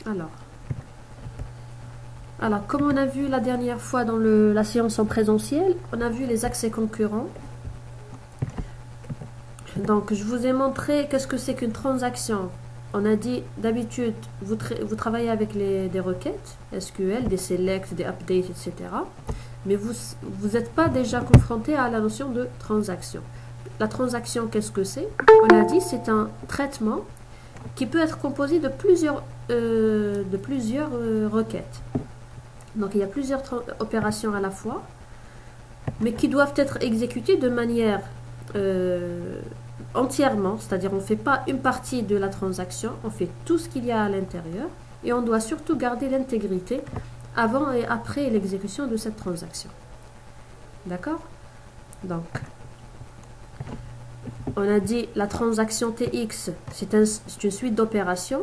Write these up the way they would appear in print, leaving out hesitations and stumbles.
Alors, comme on a vu la dernière fois dans la séance en présentiel, on a vu les accès concurrents. Donc, je vous ai montré qu'est-ce que c'est qu'une transaction. On a dit, d'habitude, vous travaillez avec des requêtes, SQL, des select, des update, etc. Mais vous n'êtes pas déjà confronté à la notion de transaction. La transaction, qu'est-ce que c'est? On a dit, c'est un traitement qui peut être composé de plusieurs requêtes. Donc, il y a plusieurs opérations à la fois, mais qui doivent être exécutées de manière entièrement, c'est-à-dire on ne fait pas une partie de la transaction, on fait tout ce qu'il y a à l'intérieur, et on doit surtout garder l'intégrité avant et après l'exécution de cette transaction. D'accord? Donc, on a dit la transaction TX, c'est une suite d'opérations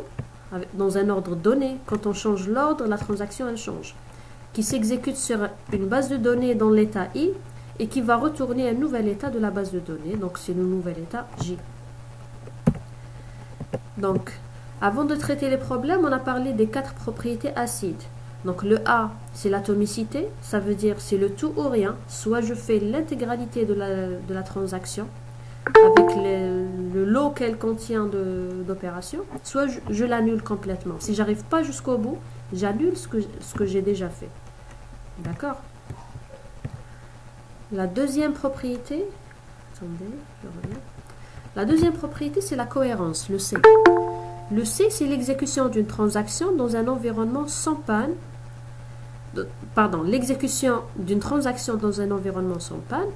dans un ordre donné. Quand on change l'ordre, la transaction elle change, qui s'exécute sur une base de données dans l'état I et qui va retourner un nouvel état de la base de données. Donc, c'est le nouvel état J. Donc, avant de traiter les problèmes, on a parlé des 4 propriétés acides. Donc, le A, c'est l'atomicité. Ça veut dire c'est le tout ou rien. Soit je fais l'intégralité de la transaction avec le lot qu'elle contient d'opérations, soit je l'annule complètement. Si j'arrive pas jusqu'au bout, j'annule ce que j'ai déjà fait. D'accord? La deuxième propriété, attendez, je reviens. La deuxième propriété, c'est la cohérence, le C. Le C, c'est l'exécution d'une transaction dans un environnement sans panne. Pardon, l'exécution d'une transaction dans un environnement sans panne,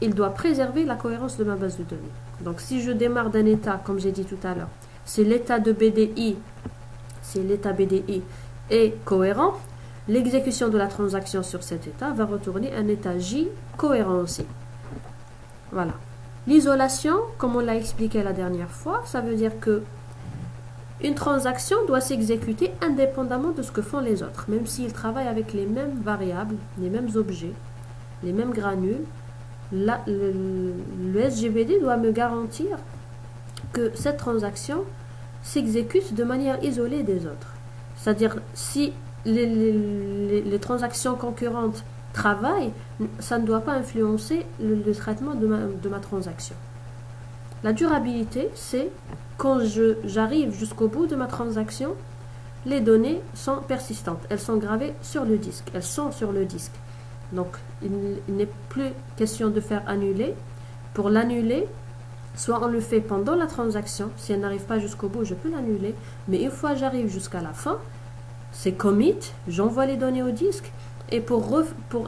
il doit préserver la cohérence de ma base de données. Donc, si je démarre d'un état, comme j'ai dit tout à l'heure, c'est l'état de BDI, c'est l'état BDI est cohérent, l'exécution de la transaction sur cet état va retourner un état J cohérent aussi. Voilà. L'isolation, comme on l'a expliqué la dernière fois, ça veut dire que une transaction doit s'exécuter indépendamment de ce que font les autres, même s'ils travaillent avec les mêmes variables, les mêmes objets, les mêmes granules. Le SGBD doit me garantir que cette transaction s'exécute de manière isolée des autres. C'est-à-dire, si les transactions concurrentes travaillent, ça ne doit pas influencer le traitement de ma transaction. La durabilité, c'est quand j'arrive jusqu'au bout de ma transaction, les données sont persistantes. Elles sont gravées sur le disque. Elles sont sur le disque. Donc, il n'est plus question de faire annuler. Pour l'annuler, soit on le fait pendant la transaction. Si elle n'arrive pas jusqu'au bout, je peux l'annuler. Mais une fois que j'arrive jusqu'à la fin, c'est commit, j'envoie les données au disque. Et pour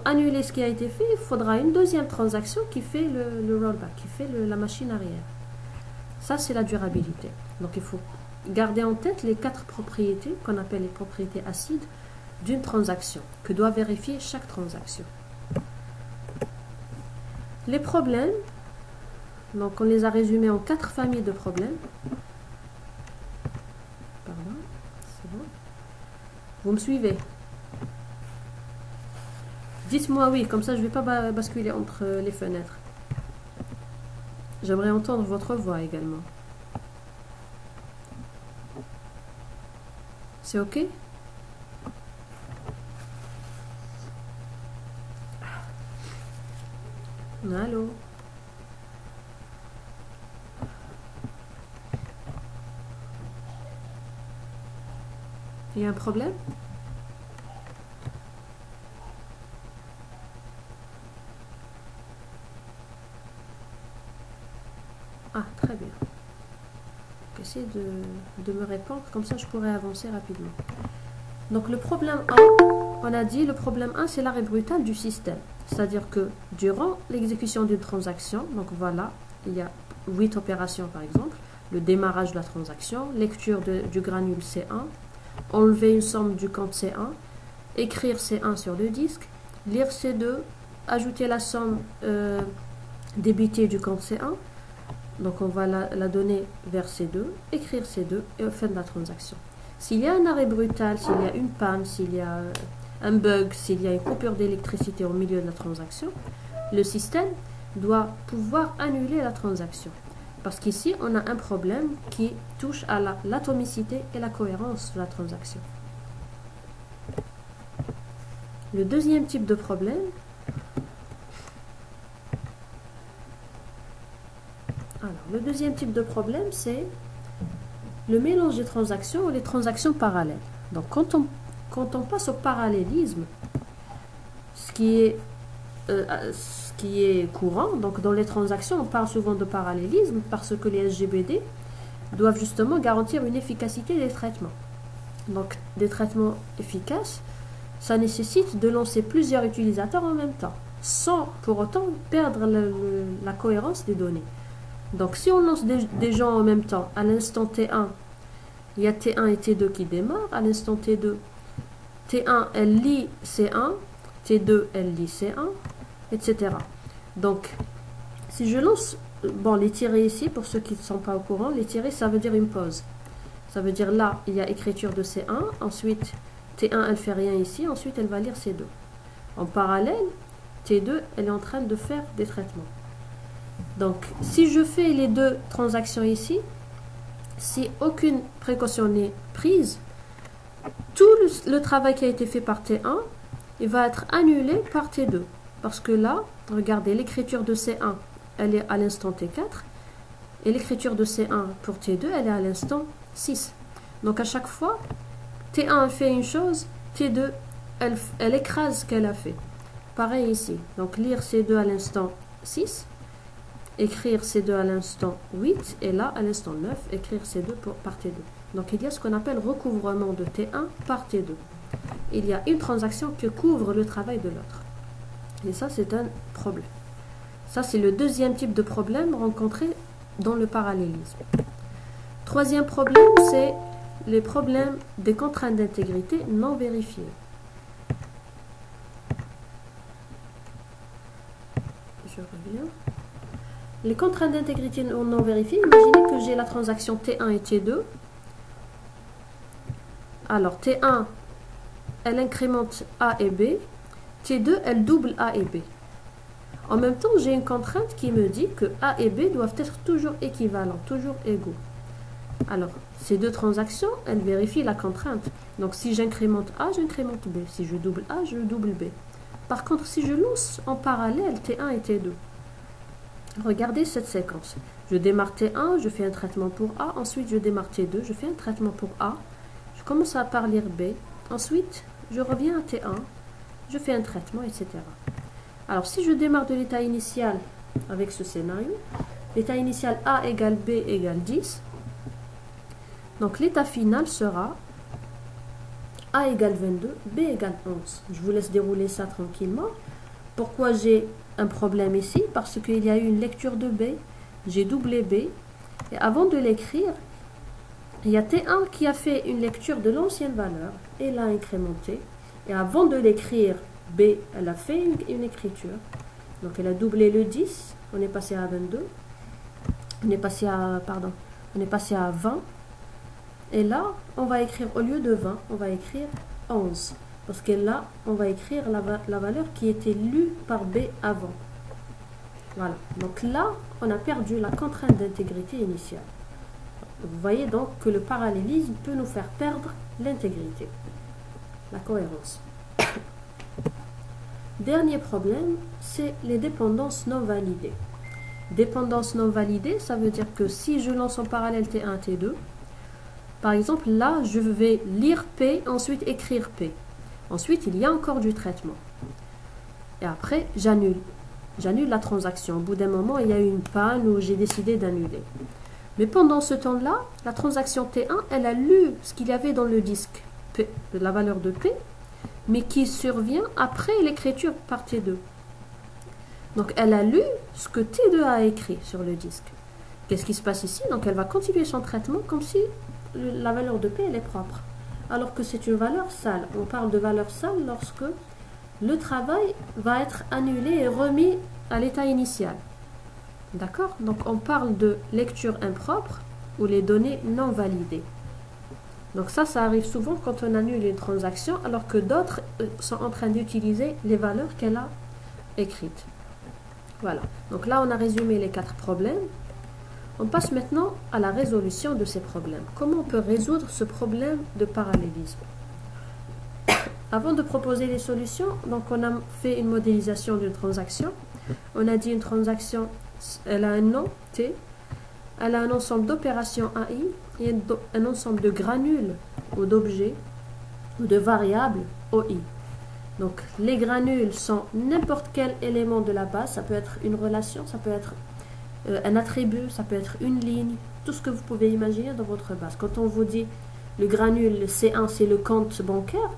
annuler ce qui a été fait, il faudra une deuxième transaction qui fait le rollback, qui fait la machine arrière. Ça, c'est la durabilité. Donc, il faut garder en tête les 4 propriétés qu'on appelle les propriétés acides d'une transaction, que doit vérifier chaque transaction. Les problèmes, donc on les a résumés en 4 familles de problèmes. Pardon, c'est bon. Vous me suivez? Dites-moi oui, comme ça je ne vais pas basculer entre les fenêtres. J'aimerais entendre votre voix également. C'est OK? Allô? Il y a un problème? Ah, très bien. Essayez de me répondre, comme ça je pourrai avancer rapidement. Donc le problème 1, on a dit le problème 1 c'est l'arrêt brutal du système. C'est-à-dire que durant l'exécution d'une transaction, donc voilà, il y a 8 opérations par exemple, le démarrage de la transaction, lecture du granule C1, enlever une somme du compte C1, écrire C1 sur le disque, lire C2, ajouter la somme débitée du compte C1, donc on va la donner vers C2, écrire C2 et fin de la transaction. S'il y a un arrêt brutal, s'il y a une panne, s'il y a un bug, s'il y a une coupure d'électricité au milieu de la transaction, le système doit pouvoir annuler la transaction. Parce qu'ici, on a un problème qui touche à l'atomicité et la cohérence de la transaction. Le deuxième type de problème, c'est le mélange des transactions ou les transactions parallèles. Donc quand on passe au parallélisme, ce qui est courant, donc dans les transactions, on parle souvent de parallélisme parce que les SGBD doivent justement garantir une efficacité des traitements. Donc des traitements efficaces, ça nécessite de lancer plusieurs utilisateurs en même temps, sans pour autant perdre la cohérence des données. Donc si on lance des gens en même temps, à l'instant T1, il y a T1 et T2 qui démarrent, à l'instant T2, T1 elle lit C1, T2 elle lit C1, etc. Donc si je lance, bon, les tirés ici, pour ceux qui ne sont pas au courant, les tirés ça veut dire une pause. Ça veut dire là, il y a écriture de C1, ensuite T1 elle fait rien ici, ensuite elle va lire C2. En parallèle, T2 elle est en train de faire des traitements. Donc si je fais les deux transactions ici, si aucune précaution n'est prise, tout le travail qui a été fait par T1, il va être annulé par T2. Parce que là, regardez, l'écriture de C1, elle est à l'instant T4, et l'écriture de C1 pour T2, elle est à l'instant 6. Donc à chaque fois, T1 fait une chose, T2, elle écrase ce qu'elle a fait. Pareil ici. Donc lire C2 à l'instant 6, écrire C2 à l'instant 8, et là, à l'instant 9, écrire C2 par T2. Donc il y a ce qu'on appelle recouvrement de T1 par T2. Il y a une transaction qui couvre le travail de l'autre. Et ça, c'est un problème. Ça, c'est le deuxième type de problème rencontré dans le parallélisme. Troisième problème, c'est les problèmes des contraintes d'intégrité non vérifiées. Je reviens. Les contraintes d'intégrité non vérifiées, imaginez que j'ai la transaction T1 et T2. Alors, T1, elle incrémente A et B. T2, elle double A et B. En même temps, j'ai une contrainte qui me dit que A et B doivent être toujours équivalents, toujours égaux. Alors, ces deux transactions, elles vérifient la contrainte. Donc, si j'incrémente A, j'incrémente B. Si je double A, je double B. Par contre, si je lance en parallèle T1 et T2, regardez cette séquence. Je démarre T1, je fais un traitement pour A. Ensuite, je démarre T2, je fais un traitement pour A. Je commence par lire B. Ensuite, je reviens à T1. Je fais un traitement, etc. Alors, si je démarre de l'état initial avec ce scénario, l'état initial A égale B égale 10. Donc, l'état final sera A égale 22, B égale 11. Je vous laisse dérouler ça tranquillement. Pourquoi j'ai un problème ici? Parce qu'il y a eu une lecture de B. J'ai doublé B. Et avant de l'écrire, il y a T1 qui a fait une lecture de l'ancienne valeur et l'a incrémentée. Et avant de l'écrire, B, elle a fait une écriture. Donc elle a doublé le 10. On est passé à 22. On est passé à 20. Et là, on va écrire, au lieu de 20, on va écrire 11. Parce que là, on va écrire la valeur qui était lue par B avant. Voilà. Donc là, on a perdu la contrainte d'intégrité initiale. Vous voyez donc que le parallélisme peut nous faire perdre l'intégrité, la cohérence. Dernier problème, c'est les dépendances non validées. Dépendance non validée, ça veut dire que si je lance en parallèle T1, T2, par exemple, là, je vais lire P, ensuite écrire P. Ensuite, il y a encore du traitement. Et après, j'annule. J'annule la transaction. Au bout d'un moment, il y a eu une panne où j'ai décidé d'annuler. Mais pendant ce temps-là, la transaction T1, elle a lu ce qu'il y avait dans le disque, P, la valeur de P, mais qui survient après l'écriture par T2. Donc, elle a lu ce que T2 a écrit sur le disque. Qu'est-ce qui se passe ici? Donc, elle va continuer son traitement comme si la valeur de P, elle est propre. Alors que c'est une valeur sale. On parle de valeur sale lorsque le travail va être annulé et remis à l'état initial. D'accord? Donc, on parle de lecture impropre ou les données non validées. Donc ça arrive souvent quand on annule une transaction alors que d'autres sont en train d'utiliser les valeurs qu'elle a écrites. Voilà. Donc là, on a résumé les 4 problèmes. On passe maintenant à la résolution de ces problèmes. Comment on peut résoudre ce problème de parallélisme? avant de proposer les solutions, donc on a fait une modélisation d'une transaction. On a dit une transaction, elle a un nom, T, elle a un ensemble d'opérations AI et un ensemble de granules ou d'objets ou de variables OI. Donc les granules sont n'importe quel élément de la base, ça peut être une relation, ça peut être un attribut, ça peut être une ligne, tout ce que vous pouvez imaginer dans votre base. Quand on vous dit le granule C1 c'est le compte bancaire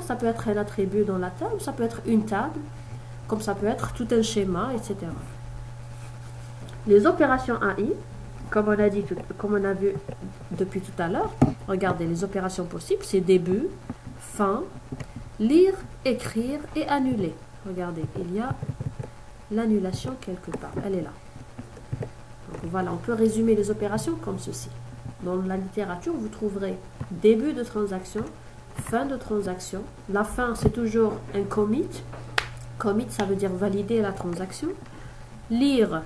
ça peut être un attribut dans la table, ça peut être une table, comme ça peut être tout un schéma, etc. Les opérations AI, comme on a dit, comme on a vu depuis tout à l'heure, regardez les opérations possibles, c'est début, fin, lire, écrire et annuler. Regardez, il y a l'annulation quelque part, elle est là. Donc voilà, on peut résumer les opérations comme ceci. Dans la littérature, vous trouverez début de transaction, fin de transaction. La fin, c'est toujours un commit. Commit, ça veut dire valider la transaction. Lire,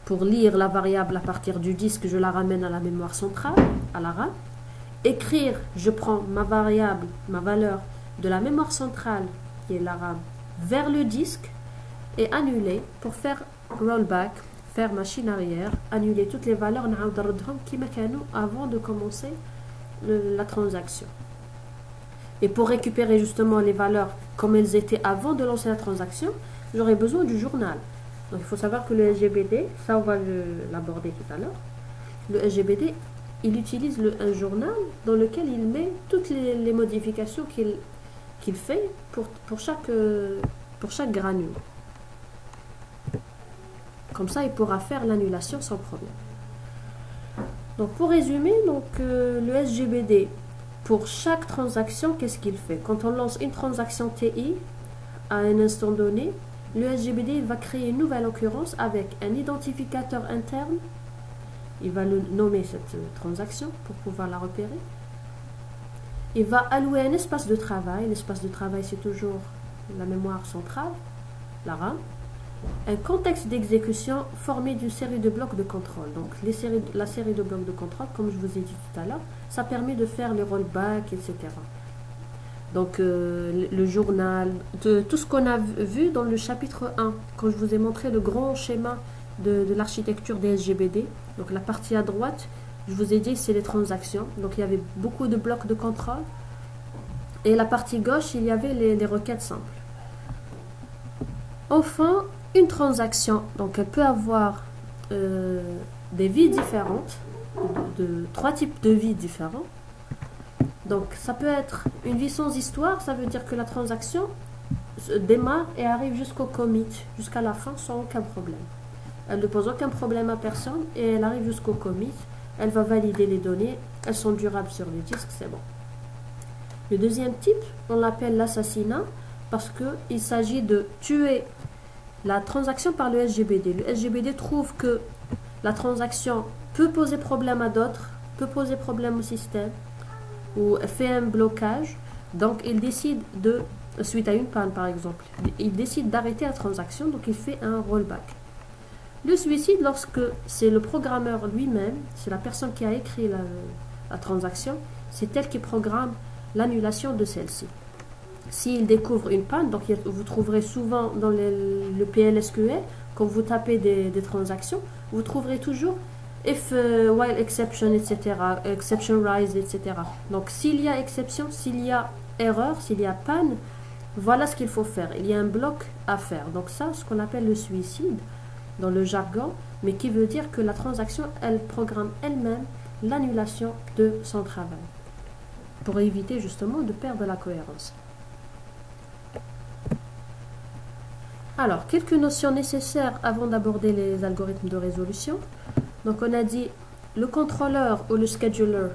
pour lire la variable à partir du disque, je la ramène à la mémoire centrale, à la RAM. Écrire, je prends ma variable, ma valeur de la mémoire centrale, qui est la RAM, vers le disque. Et annuler, pour faire rollback, faire machine arrière, annuler toutes les valeurs avant de commencer la transaction. Et pour récupérer justement les valeurs comme elles étaient avant de lancer la transaction, j'aurais besoin du journal. Donc il faut savoir que le SGBD, ça on va l'aborder tout à l'heure, le SGBD, il utilise un journal dans lequel il met toutes les modifications qu'il fait pour chaque granule. Comme ça, il pourra faire l'annulation sans problème. Donc, pour résumer, le SGBD, pour chaque transaction, qu'est-ce qu'il fait? Quand on lance une transaction TI à un instant donné, le SGBD il va créer une nouvelle occurrence avec un identificateur interne. Il va le nommer cette transaction pour pouvoir la repérer. Il va allouer un espace de travail. L'espace de travail, c'est toujours la mémoire centrale, la RAM. Un contexte d'exécution formé d'une série de blocs de contrôle. Donc la série de blocs de contrôle, comme je vous ai dit tout à l'heure, ça permet de faire les rollbacks, etc. Donc le journal, tout ce qu'on a vu dans le chapitre 1, quand je vous ai montré le grand schéma de l'architecture des SGBD. Donc la partie à droite, je vous ai dit c'est les transactions. Donc il y avait beaucoup de blocs de contrôle. Et la partie gauche, il y avait les requêtes simples. Enfin, une transaction, donc elle peut avoir des vies différentes, de 3 types de vies différents. Donc ça peut être une vie sans histoire, ça veut dire que la transaction démarre et arrive jusqu'au commit, jusqu'à la fin sans aucun problème. Elle ne pose aucun problème à personne et elle arrive jusqu'au commit, elle va valider les données, elles sont durables sur le disque, c'est bon. Le deuxième type, on l'appelle l'assassinat parce qu'il s'agit de tuer la transaction par le SGBD. Le SGBD trouve que la transaction peut poser problème à d'autres, peut poser problème au système, ou fait un blocage. Donc, il décide suite à une panne par exemple, il décide d'arrêter la transaction, donc il fait un rollback. Le suicide, lorsque c'est le programmeur lui-même, c'est la personne qui a écrit la transaction, c'est elle qui programme l'annulation de celle-ci. S'il découvre une panne, donc vous trouverez souvent dans le PLSQL, quand vous tapez des transactions, vous trouverez toujours if, while exception, etc., exception rise, etc. Donc s'il y a exception, s'il y a erreur, s'il y a panne, voilà ce qu'il faut faire. Il y a un bloc à faire. Donc ça, ce qu'on appelle le suicide dans le jargon, mais qui veut dire que la transaction, elle programme elle-même l'annulation de son travail, pour éviter justement de perdre la cohérence. Alors, quelques notions nécessaires avant d'aborder les algorithmes de résolution. Donc, on a dit le contrôleur ou le scheduler,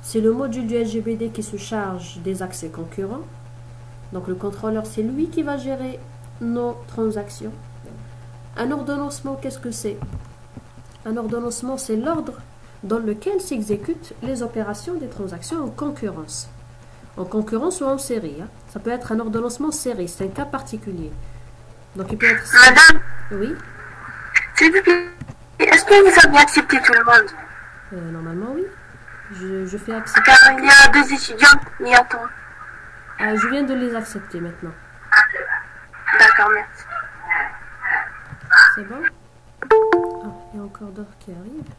c'est le module du SGBD qui se charge des accès concurrents. Donc, le contrôleur, c'est lui qui va gérer nos transactions. Un ordonnancement, qu'est-ce que c'est? Un ordonnancement, c'est l'ordre dans lequel s'exécutent les opérations des transactions en concurrence. En concurrence ou en série. Hein. Ça peut être un ordonnancement série, c'est un cas particulier. Donc il peut être... Madame. Oui. S'il vous plaît, est-ce que vous avez accepté tout le monde? Normalement oui. Je fais accepter. Car il y a 2 étudiants, il y a toi. Je viens de les accepter maintenant. D'accord, merci. C'est bon? Ah, il y a encore d'autres qui arrivent.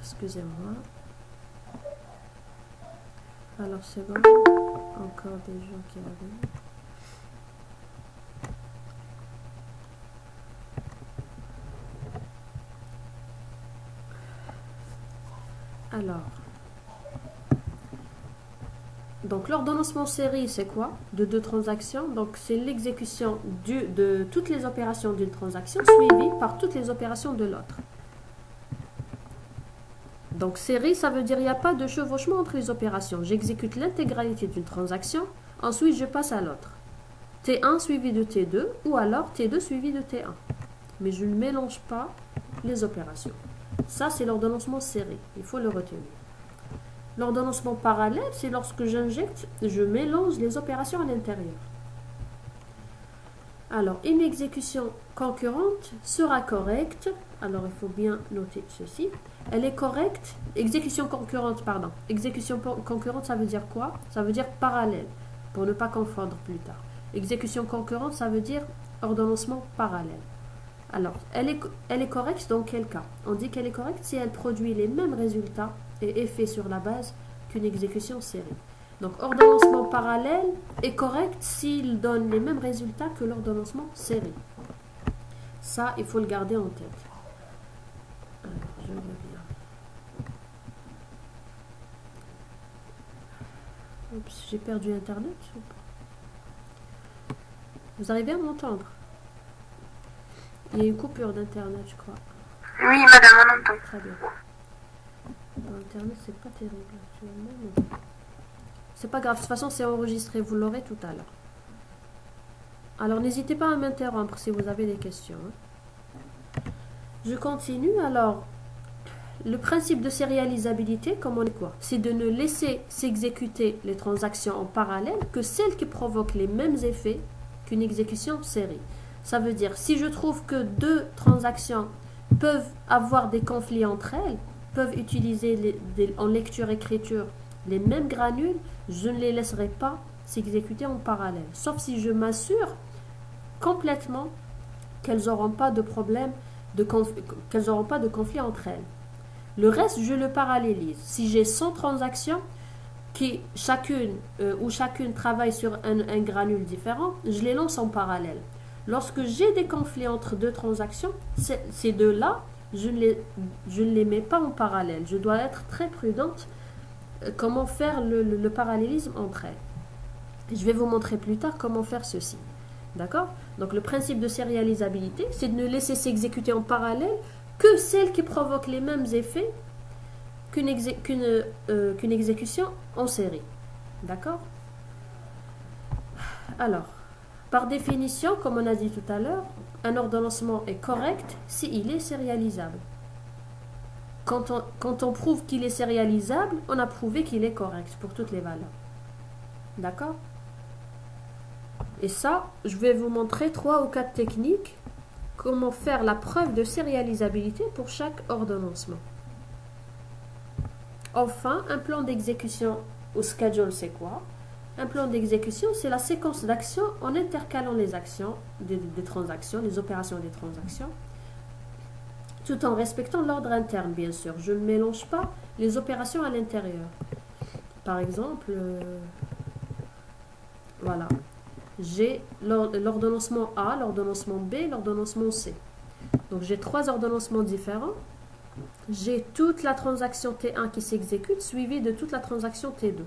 Excusez-moi. Alors c'est bon. Encore des gens qui arrivent. Alors, donc l'ordonnancement série, c'est quoi? De deux transactions. Donc, c'est l'exécution de toutes les opérations d'une transaction suivie par toutes les opérations de l'autre. Donc, série, ça veut dire qu'il n'y a pas de chevauchement entre les opérations. J'exécute l'intégralité d'une transaction, ensuite je passe à l'autre. T1 suivi de T2, ou alors T2 suivi de T1. Mais je ne mélange pas les opérations. Ça, c'est l'ordonnancement série. Il faut le retenir. L'ordonnancement parallèle, c'est lorsque j'injecte, je mélange les opérations à l'intérieur. Alors, une exécution concurrente sera correcte. Alors, il faut bien noter ceci. Elle est correcte. Exécution concurrente, pardon. Exécution concurrente, ça veut dire quoi? Ça veut dire parallèle, pour ne pas confondre plus tard. Exécution concurrente, ça veut dire ordonnancement parallèle. Alors, elle est correcte dans quel cas? On dit qu'elle est correcte si elle produit les mêmes résultats et effets sur la base qu'une exécution série. Donc, ordonnancement parallèle est correct s'il donne les mêmes résultats que l'ordonnancement série. Ça, il faut le garder en tête. Alors, je reviens. Oups, j'ai perdu Internet ou pas? Vous arrivez à m'entendre? Il y a une coupure d'Internet, je crois. Oui, madame, on entend. Très bien. Internet, c'est pas terrible actuellement, mais c'est pas grave. De toute façon, c'est enregistré. Vous l'aurez tout à l'heure. Alors, n'hésitez pas à m'interrompre si vous avez des questions. Je continue. Alors, le principe de sérialisabilité, comment on dit quoi? C'est de ne laisser s'exécuter les transactions en parallèle que celles qui provoquent les mêmes effets qu'une exécution série. Ça veut dire, si je trouve que deux transactions peuvent avoir des conflits entre elles, peuvent utiliser en lecture-écriture les mêmes granules, je ne les laisserai pas s'exécuter en parallèle. Sauf si je m'assure complètement qu'elles n'auront pas de problème, qu'elles n'auront pas de conflit entre elles. Le reste, je le parallélise. Si j'ai 100 transactions qui chacune travaille sur un granule différent, je les lance en parallèle. Lorsque j'ai des conflits entre deux transactions, ces deux-là, je ne les mets pas en parallèle. Je dois être très prudente comment faire le parallélisme entre elles. Je vais vous montrer plus tard comment faire ceci. D'accord? Donc le principe de sérialisabilité, c'est de ne laisser s'exécuter en parallèle que celles qui provoquent les mêmes effets qu'une exécution en série. D'accord? Alors, par définition, comme on a dit tout à l'heure, un ordonnancement est correct s'il est sérialisable. Quand on prouve qu'il est sérialisable, on a prouvé qu'il est correct pour toutes les valeurs. D'accord? Et ça, je vais vous montrer 3 ou 4 techniques, comment faire la preuve de sérialisabilité pour chaque ordonnancement. Enfin, un plan d'exécution ou schedule, c'est quoi? Un plan d'exécution, c'est la séquence d'actions en intercalant les actions des transactions, les opérations des transactions, tout en respectant l'ordre interne, bien sûr. Je ne mélange pas les opérations à l'intérieur. Par exemple, voilà, j'ai l'ordonnancement A, l'ordonnancement B, l'ordonnancement C. Donc j'ai 3 ordonnancements différents. J'ai toute la transaction T1 qui s'exécute, suivie de toute la transaction T2.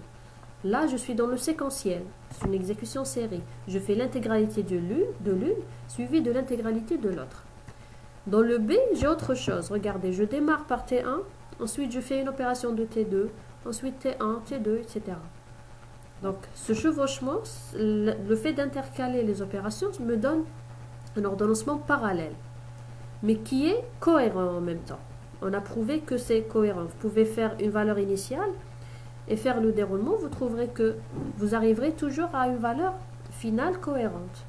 Là, je suis dans le séquentiel. C'est une exécution série. Je fais l'intégralité de l'une, suivie de l'intégralité de l'autre. Dans le B, j'ai autre chose. Regardez, je démarre par T1, ensuite je fais une opération de T2, ensuite T1, T2, etc. Donc, ce chevauchement, le fait d'intercaler les opérations me donne un ordonnancement parallèle, mais qui est cohérent en même temps. On a prouvé que c'est cohérent. Vous pouvez faire une valeur initiale et faire le déroulement, vous trouverez que vous arriverez toujours à une valeur finale cohérente.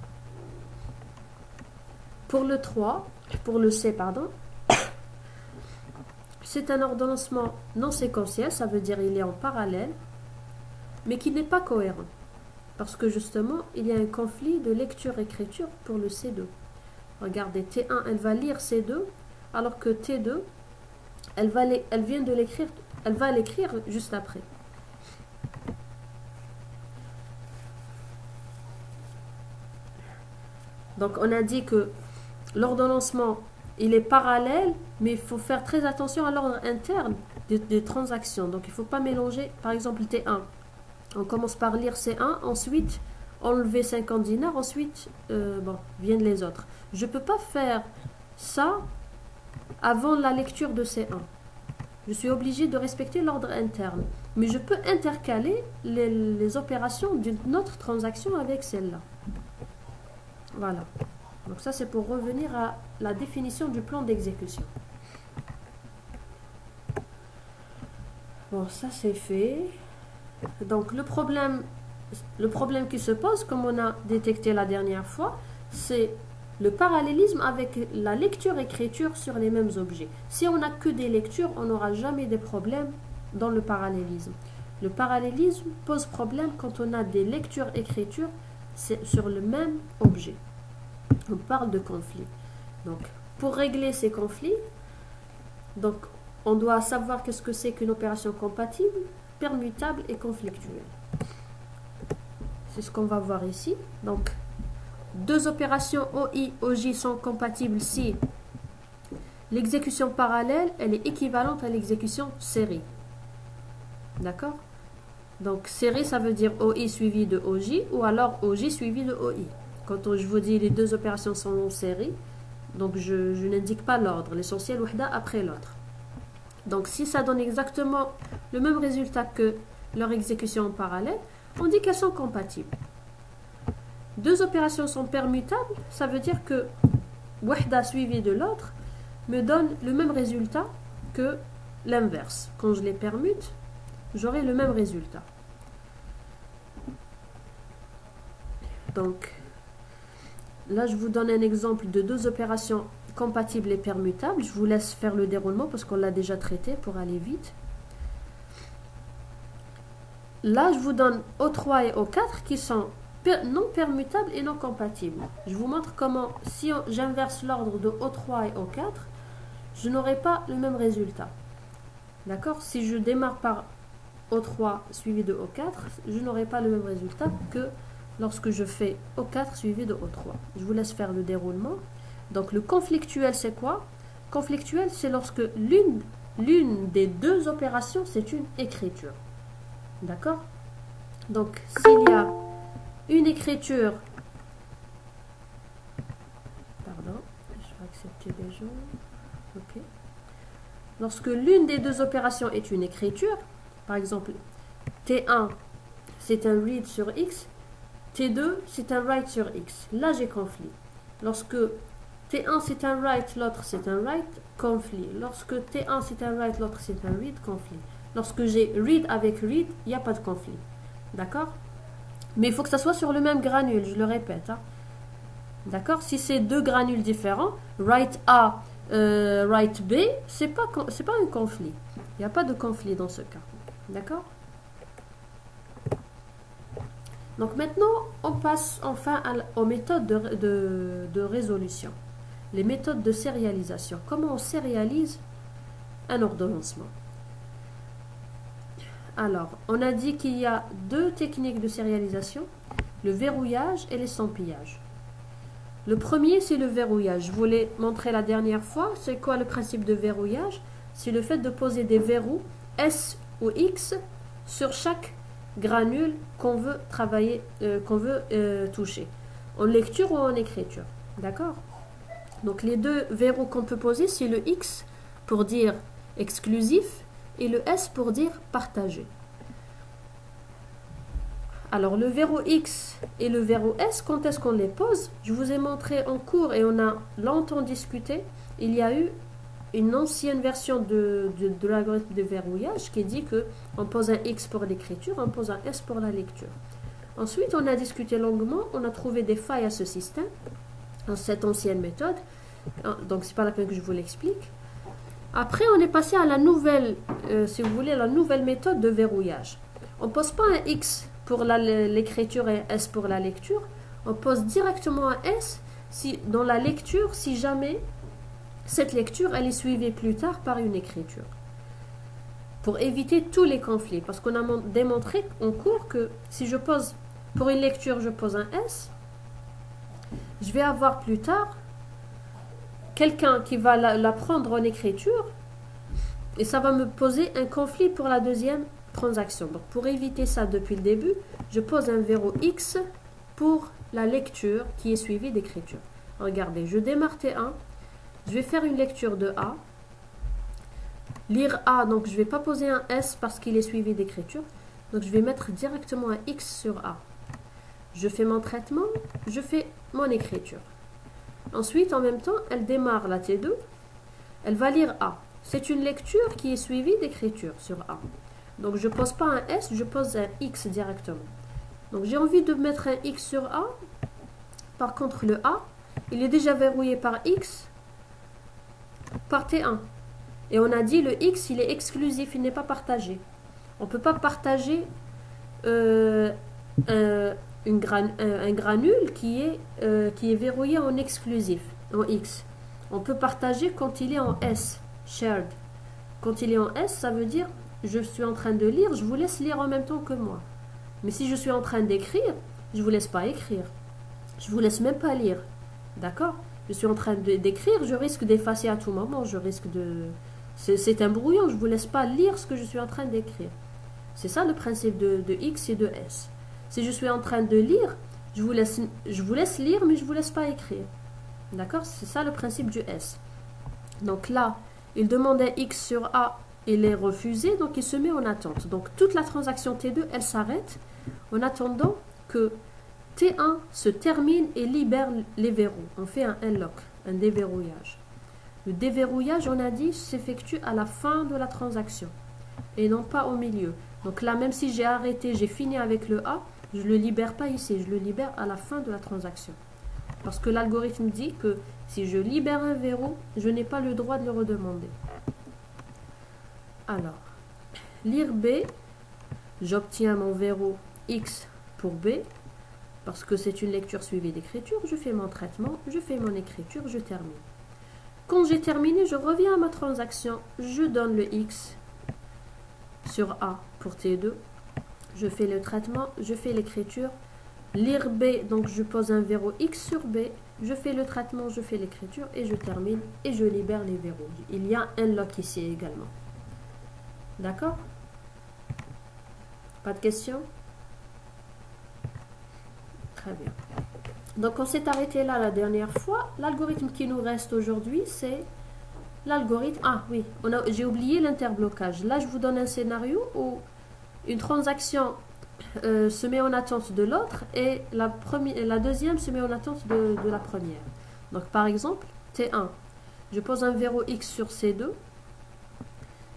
Pour le 3, pour le C, pardon, c'est un ordonnancement non séquentiel, ça veut dire il est en parallèle, mais qui n'est pas cohérent. Parce que justement, il y a un conflit de lecture-écriture pour le C2. Regardez, T1, elle va lire C2, alors que T2, elle vient de l'écrire, elle va l'écrire juste après. Donc on a dit que l'ordonnancement, il est parallèle, mais il faut faire très attention à l'ordre interne des transactions. Donc il ne faut pas mélanger, par exemple T1. On commence par lire C1, ensuite enlever 50 dinars, ensuite viennent les autres. Je ne peux pas faire ça avant la lecture de C1. Je suis obligée de respecter l'ordre interne. Mais je peux intercaler les opérations d'une autre transaction avec celle-là. Voilà. Donc ça, c'est pour revenir à la définition du plan d'exécution. Bon, ça c'est fait. Donc le problème qui se pose, comme on a détecté la dernière fois, c'est le parallélisme avec la lecture-écriture sur les mêmes objets. Si on n'a que des lectures, on n'aura jamais de problème dans le parallélisme. Le parallélisme pose problème quand on a des lectures-écritures sur le même objet. On parle de conflit. Donc, pour régler ces conflits, donc, on doit savoir qu'est-ce que c'est qu'une opération compatible, permutable et conflictuelle. C'est ce qu'on va voir ici. Donc, deux opérations OI, OJ sont compatibles si l'exécution parallèle, elle est équivalente à l'exécution série. D'accord? Donc, série, ça veut dire OI suivi de OJ ou alors OJ suivi de OI. Quand je vous dis les deux opérations sont en série, donc je n'indique pas l'ordre. L'essentiel, wahda après l'autre. Donc, si ça donne exactement le même résultat que leur exécution en parallèle, on dit qu'elles sont compatibles. Deux opérations sont permutables, ça veut dire que wahda suivi de l'autre me donne le même résultat que l'inverse. Quand je les permute, j'aurai le même résultat. Donc, là, je vous donne un exemple de deux opérations compatibles et permutables. Je vous laisse faire le déroulement parce qu'on l'a déjà traité pour aller vite. Là, je vous donne O3 et O4 qui sont non permutables et non compatibles. Je vous montre comment, si j'inverse l'ordre de O3 et O4, je n'aurai pas le même résultat. D'accord? Si je démarre par O3 suivi de O4, je n'aurai pas le même résultat que lorsque je fais O4 suivi de O3. Je vous laisse faire le déroulement. Donc le conflictuel, c'est quoi? Conflictuel, c'est lorsque l'une des deux opérations, c'est une écriture. D'accord? Donc s'il y a une écriture, pardon, je vais accepter les gens. Ok. Lorsque l'une des deux opérations est une écriture, par exemple T1 c'est un read sur X, T2 c'est un write sur X. Là j'ai conflit. Lorsque T1 c'est un write, l'autre c'est un write, conflit. Lorsque T1 c'est un write, l'autre c'est un read, conflit. Lorsque j'ai read avec read, il n'y a pas de conflit. D'accord? Mais il faut que ça soit sur le même granule, je le répète. Hein. D'accord? Si c'est deux granules différents, write A, write B, c'est pas un conflit. Il n'y a pas de conflit dans ce cas. D'accord? Donc maintenant, on passe enfin aux méthodes de résolution. Les méthodes de sérialisation. Comment on sérialise un ordonnancement? Alors, on a dit qu'il y a deux techniques de sérialisation, le verrouillage et l'estampillage. Le premier, c'est le verrouillage. Je vous l'ai montré la dernière fois. C'est quoi le principe de verrouillage? C'est le fait de poser des verrous S ou X sur chaque granule qu'on veut travailler, toucher, en lecture ou en écriture. D'accord? Donc les deux verrous qu'on peut poser, c'est le X pour dire exclusif et le S pour dire partagé. Alors le verrou X et le verrou S, quand est-ce qu'on les pose? Je vous ai montré en cours et on a longtemps discuté. Il y a eu une ancienne version de l'algorithme de verrouillage qui dit qu'on pose un X pour l'écriture, on pose un S pour la lecture. Ensuite, on a discuté longuement, on a trouvé des failles à ce système. dans cette ancienne méthode. Donc, c'est pas la peine que je vous l'explique. Après, on est passé à la nouvelle, si vous voulez, la nouvelle méthode de verrouillage. On ne pose pas un X pour l'écriture et un S pour la lecture. On pose directement un S dans la lecture si jamais cette lecture elle est suivie plus tard par une écriture. Pour éviter tous les conflits. Parce qu'on a démontré en cours que si je pose, pour une lecture, je pose un S, je vais avoir plus tard quelqu'un qui va la prendre en écriture et ça va me poser un conflit pour la deuxième transaction. Donc pour éviter ça depuis le début, je pose un verrou X pour la lecture qui est suivie d'écriture. Regardez, je démarre T1, je vais faire une lecture de A, lire A, donc je ne vais pas poser un S parce qu'il est suivi d'écriture, donc je vais mettre directement un X sur A. Je fais mon traitement, je fais mon écriture. Ensuite, en même temps, elle démarre la T2, elle va lire A. C'est une lecture qui est suivie d'écriture sur A. Donc je ne pose pas un S, je pose un X directement. Donc j'ai envie de mettre un X sur A. Par contre, le A, il est déjà verrouillé par X, par T1. Et on a dit le X, il est exclusif, il n'est pas partagé. On ne peut pas partager un granule qui est verrouillé en exclusif, en X. On peut partager quand il est en S, shared. Quand il est en S, ça veut dire je suis en train de lire, je vous laisse lire en même temps que moi. Mais si je suis en train d'écrire, je ne vous laisse pas écrire. Je ne vous laisse même pas lire. D'accord? Je suis en train d'écrire, je risque d'effacer à tout moment, je risque de... C'est un brouillon, je ne vous laisse pas lire ce que je suis en train d'écrire. C'est ça le principe de X et de S. Si je suis en train de lire, je vous laisse lire, mais je ne vous laisse pas écrire. D'accord? C'est ça le principe du S. Donc là, il demande un X sur A, il est refusé, donc il se met en attente. Donc toute la transaction T2, elle s'arrête en attendant que T1 se termine et libère les verrous. On fait un unlock, un déverrouillage. Le déverrouillage, on a dit, s'effectue à la fin de la transaction et non pas au milieu. Donc là, même si j'ai arrêté, j'ai fini avec le A, je ne le libère pas ici, je le libère à la fin de la transaction. Parce que l'algorithme dit que si je libère un verrou, je n'ai pas le droit de le redemander. Alors, lire B, j'obtiens mon verrou X pour B, parce que c'est une lecture suivie d'écriture, je fais mon traitement, je fais mon écriture, je termine. Quand j'ai terminé, je reviens à ma transaction, je donne le X sur A pour T2, je fais le traitement, je fais l'écriture, lire B, donc je pose un verrou X sur B, je fais le traitement, je fais l'écriture et je termine et je libère les verrous. Il y a un lock ici également. D'accord? Pas de questions? Très bien. Donc on s'est arrêté là la dernière fois. L'algorithme qui nous reste aujourd'hui, c'est l'algorithme... Ah oui, j'ai oublié l'interblocage. Là, je vous donne un scénario où une transaction se met en attente de l'autre et la deuxième se met en attente de la première. Donc par exemple, T1, je pose un verrou X sur C2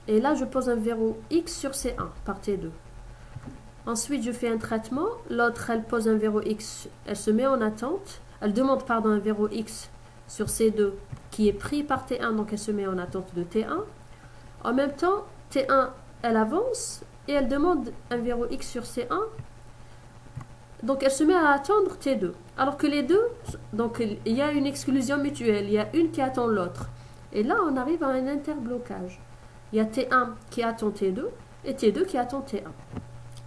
et là je pose un verrou X sur C1 par T2. Ensuite, je fais un traitement. L'autre, elle pose un verrou X, elle se met en attente. Elle demande pardon, un verrou X sur C2 qui est pris par T1, donc elle se met en attente de T1. En même temps, T1, elle avance et elle demande un verrou X sur C1. Donc, elle se met à attendre T2. Alors que les deux, donc il y a une exclusion mutuelle. Il y a une qui attend l'autre. Et là, on arrive à un interblocage. Il y a T1 qui attend T2 et T2 qui attend T1.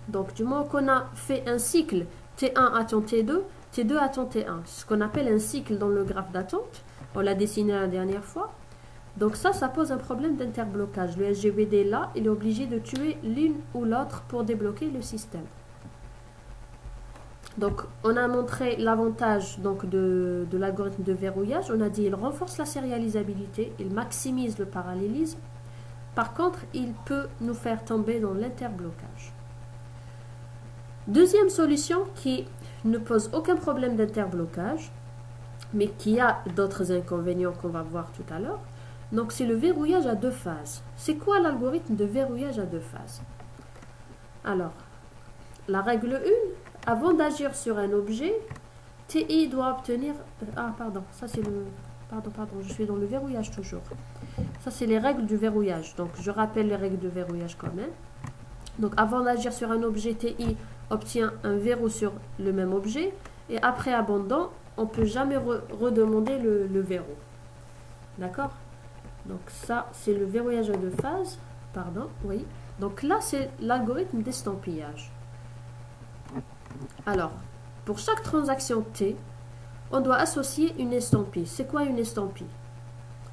Donc, du moment qu'on a fait un cycle, T1 attend T2, T2 attend T1. Ce qu'on appelle un cycle dans le graphe d'attente. On l'a dessiné la dernière fois. Donc ça pose un problème d'interblocage. Le SGBD, là, il est obligé de tuer l'une ou l'autre pour débloquer le système. Donc, on a montré l'avantage de l'algorithme de verrouillage. On a dit qu'il renforce la sérialisabilité, il maximise le parallélisme. Par contre, il peut nous faire tomber dans l'interblocage. Deuxième solution qui ne pose aucun problème d'interblocage, mais qui a d'autres inconvénients qu'on va voir tout à l'heure. Donc, c'est le verrouillage à deux phases. C'est quoi l'algorithme de verrouillage à deux phases? Alors, la règle 1, avant d'agir sur un objet, TI doit obtenir... Ah, pardon, ça c'est le... Pardon, je suis dans le verrouillage toujours. Ça, c'est les règles du verrouillage. Donc, je rappelle les règles du verrouillage quand même. Donc, avant d'agir sur un objet, TI obtient un verrou sur le même objet. Et après abandon, on ne peut jamais redemander le verrou. D'accord? Donc, ça, c'est le verrouillage à deux phases. Pardon, oui. Donc, là, c'est l'algorithme d'estampillage. Alors, pour chaque transaction T, on doit associer une estampille. C'est quoi une estampille?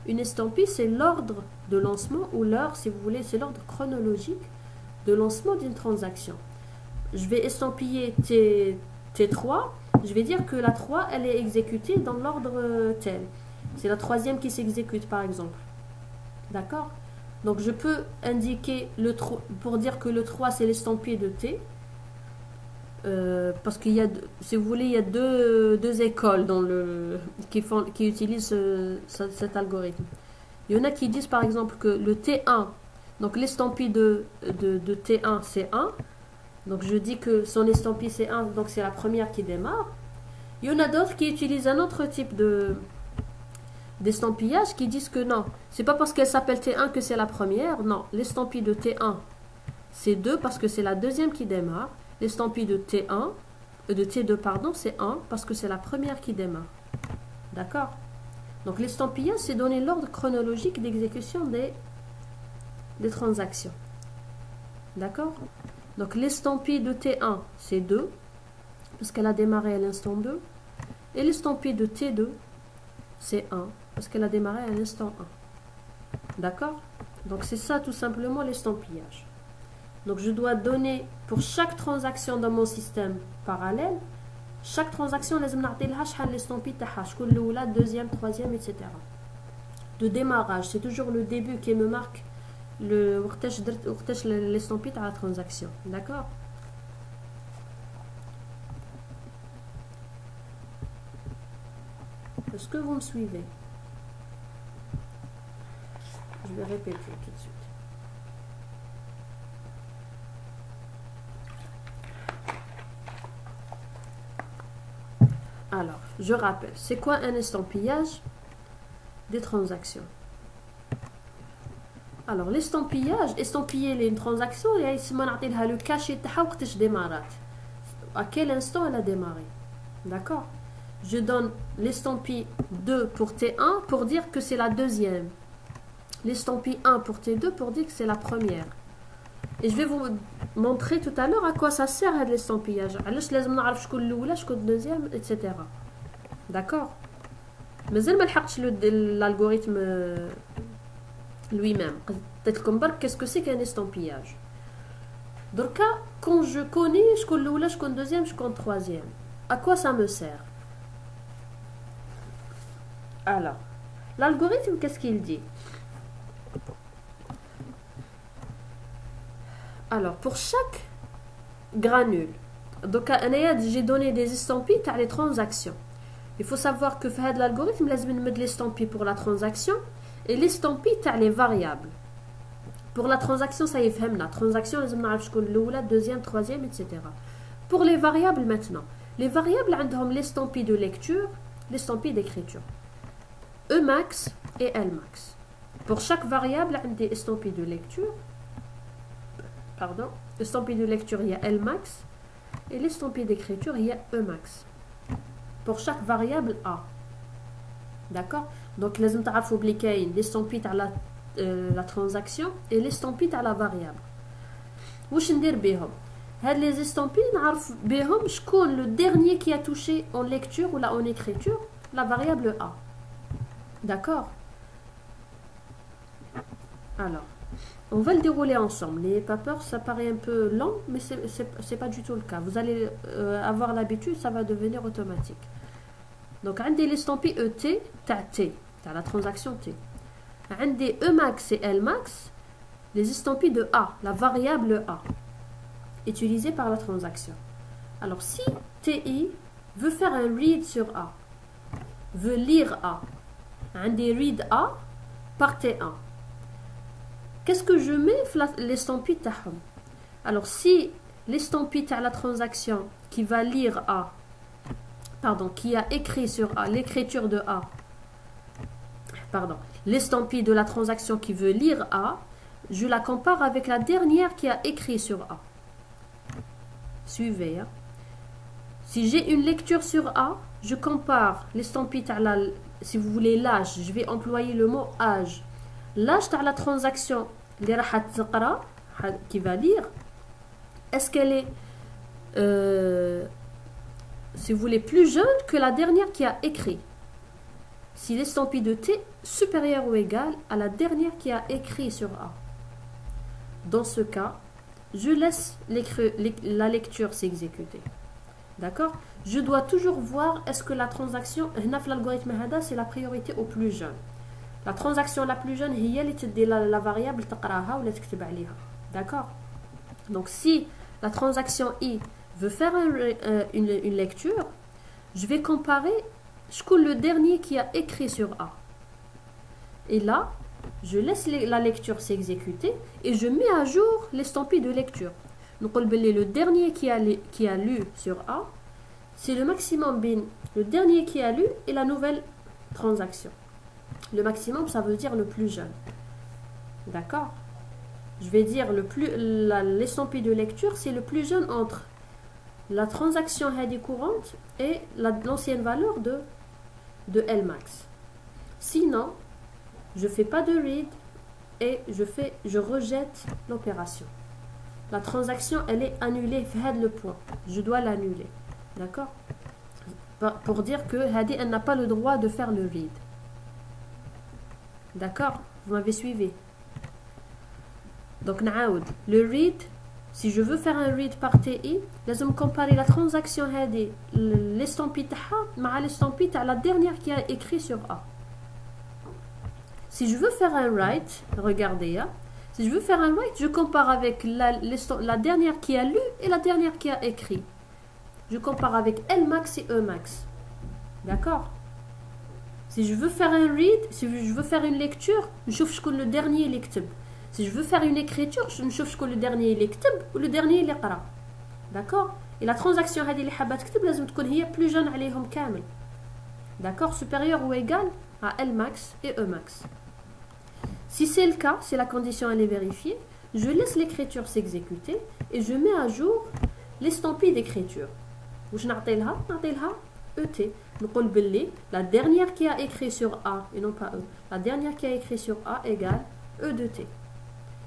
Une estampille, c'est l'ordre de lancement ou l'heure, si vous voulez, c'est l'ordre chronologique de lancement d'une transaction. Je vais estampiller T3, je vais dire que la 3, elle est exécutée dans l'ordre tel. C'est la troisième qui s'exécute, par exemple. D'accord? Donc, je peux indiquer le 3, pour dire que le 3, c'est l'estampille de T. Parce qu'il y a, si vous voulez, il y a deux écoles qui utilisent cet algorithme. Il y en a qui disent par exemple que le T1, donc l'estampille de T1 c'est 1, donc je dis que son estampille c'est 1, donc c'est la première qui démarre. Il y en a d'autres qui utilisent un autre type d'estampillage qui disent que non, c'est pas parce qu'elle s'appelle T1 que c'est la première, non, l'estampille de T1 c'est 2 parce que c'est la deuxième qui démarre. L'estampille de T2, pardon, c'est 1 parce que c'est la première qui démarre. D'accord? Donc l'estampillage, c'est donner l'ordre chronologique d'exécution des transactions. D'accord? Donc l'estampille de T1, c'est 2 parce qu'elle a démarré à l'instant 2. Et l'estampille de T2, c'est 1 parce qu'elle a démarré à l'instant 1. D'accord? Donc c'est ça tout simplement l'estampillage. Donc, je dois donner pour chaque transaction dans mon système parallèle, chaque transaction, je dois donner l'estampille de deuxième, troisième, etc. De démarrage, c'est toujours le début qui me marque l'estampille de la transaction. D'accord? Est-ce que vous me suivez? Je vais répéter tout de suite. Alors, je rappelle, c'est quoi un estampillage des transactions? Alors, l'estampillage, estampiller une transaction, il y a le cachet de démarrage. À quel instant elle a démarré? D'accord? Je donne l'estampille 2 pour T1 pour dire que c'est la deuxième. L'estampille 1 pour T2 pour dire que c'est la première. Et je vais vous montrer tout à l'heure à quoi ça sert l'estampillage. Etc. D'accord? Mais je ne l'algorithme lui-même. Qu'est-ce que c'est qu'un estampillage? Donc, quand je connais, je connais deuxième, je connais troisième. À quoi ça me sert? Alors, l'algorithme, qu'est-ce qu'il dit? Alors, pour chaque granule, donc j'ai donné des estampilles à les transactions. Il faut savoir que dans l'algorithme, il y a l'estampille pour la transaction et l'estampille à les variables. Pour la transaction, ça y est, la transaction, il y a la deuxième, troisième, etc. Pour les variables maintenant, les variables ont l'estampille de lecture, l'estampille d'écriture. Emax et Lmax. Pour chaque variable, il y a des estampilles de lecture. Pardon, l'estampille de lecture, il y a Lmax. Et l'estampille d'écriture, il y a Emax. Pour chaque variable A. D'accord? Donc, il faut oublier l'estampille à la transaction et l'estampille à la variable. Qu'est-ce que je fais avec les estampilles? Je sais le dernier qui a touché en lecture ou en écriture, la variable A. D'accord? Alors, on va le dérouler ensemble. Les pas peur, ça paraît un peu lent, mais c'est pas du tout le cas. Vous allez avoir l'habitude, ça va devenir automatique. Donc, on a l'estampille ET, T, la transaction T. On a Emax et Lmax, les estampilles de A, la variable A, utilisée par la transaction. Alors, si TI veut faire un read sur A, veut lire A, on a read A par T1. Qu'est-ce que je mets l'estampille تاعهم? Alors si l'estampille à la transaction qui va lire A pardon, qui a écrit sur A, l'écriture de A, pardon, l'estampille de la transaction qui veut lire A, je la compare avec la dernière qui a écrit sur A. Suivez. Hein. Si j'ai une lecture sur A, je compare l'estampille, si vous voulez l'âge, je vais employer le mot âge. L'âge de la transaction qui va lire, est-ce qu'elle est, si vous voulez, plus jeune que la dernière qui a écrit? Si l'estampille de T supérieure ou égale à la dernière qui a écrit sur A. Dans ce cas, je laisse la lecture s'exécuter. D'accord? Je dois toujours voir est-ce que la transaction, l'algorithme HADA, c'est la priorité au plus jeune. La transaction la plus jeune, c'est la variable تقراها ولا تكتب عليها. D'accord? Donc si la transaction I veut faire une lecture, je vais comparer le dernier qui a écrit sur A. Et là, je laisse la lecture s'exécuter et je mets à jour l'estampille de lecture. Donc, le dernier qui a lu sur A, c'est le maximum bin, le dernier qui a lu et la nouvelle transaction. Le maximum, ça veut dire le plus jeune. D'accord? Je vais dire l'estampille de lecture, c'est le plus jeune entre la transaction Hadi courante et l'ancienne valeur de Lmax. Sinon, je ne fais pas de read et je rejette l'opération. La transaction, elle est annulée, fait le point. Je dois l'annuler. D'accord? Pour dire que Hadi, elle n'a pas le droit de faire le read. D'accord? Vous m'avez suivi? Donc, naoud. Le read, si je veux faire un read par TI, je vais comparer la transaction Hadi, l'estampille à l'estampille à la dernière qui a écrit sur A. Si je veux faire un write, regardez, hein, si je veux faire un write, je compare avec la dernière qui a lu et la dernière qui a écrit. Je compare avec Lmax et Emax. D'accord? Si je veux faire un read, si je veux faire une lecture, je cherche le dernier lectub. Si je veux faire une écriture, je cherche le dernier lectub ou le dernier liqra. D'accord? Et la transaction هذه اللي حابه تكتب لازم تكون هي plus jeune عليهم كامل. D'accord? Supérieur ou égal à Lmax et Emax. Si c'est le cas, si la condition elle est vérifiée, je laisse l'écriture s'exécuter et je mets à jour l'estampille d'écriture. واش نعطيلها ET. نقول باللي la dernière qui a écrit sur A et non pas E. La dernière qui a écrit sur A égale E de T.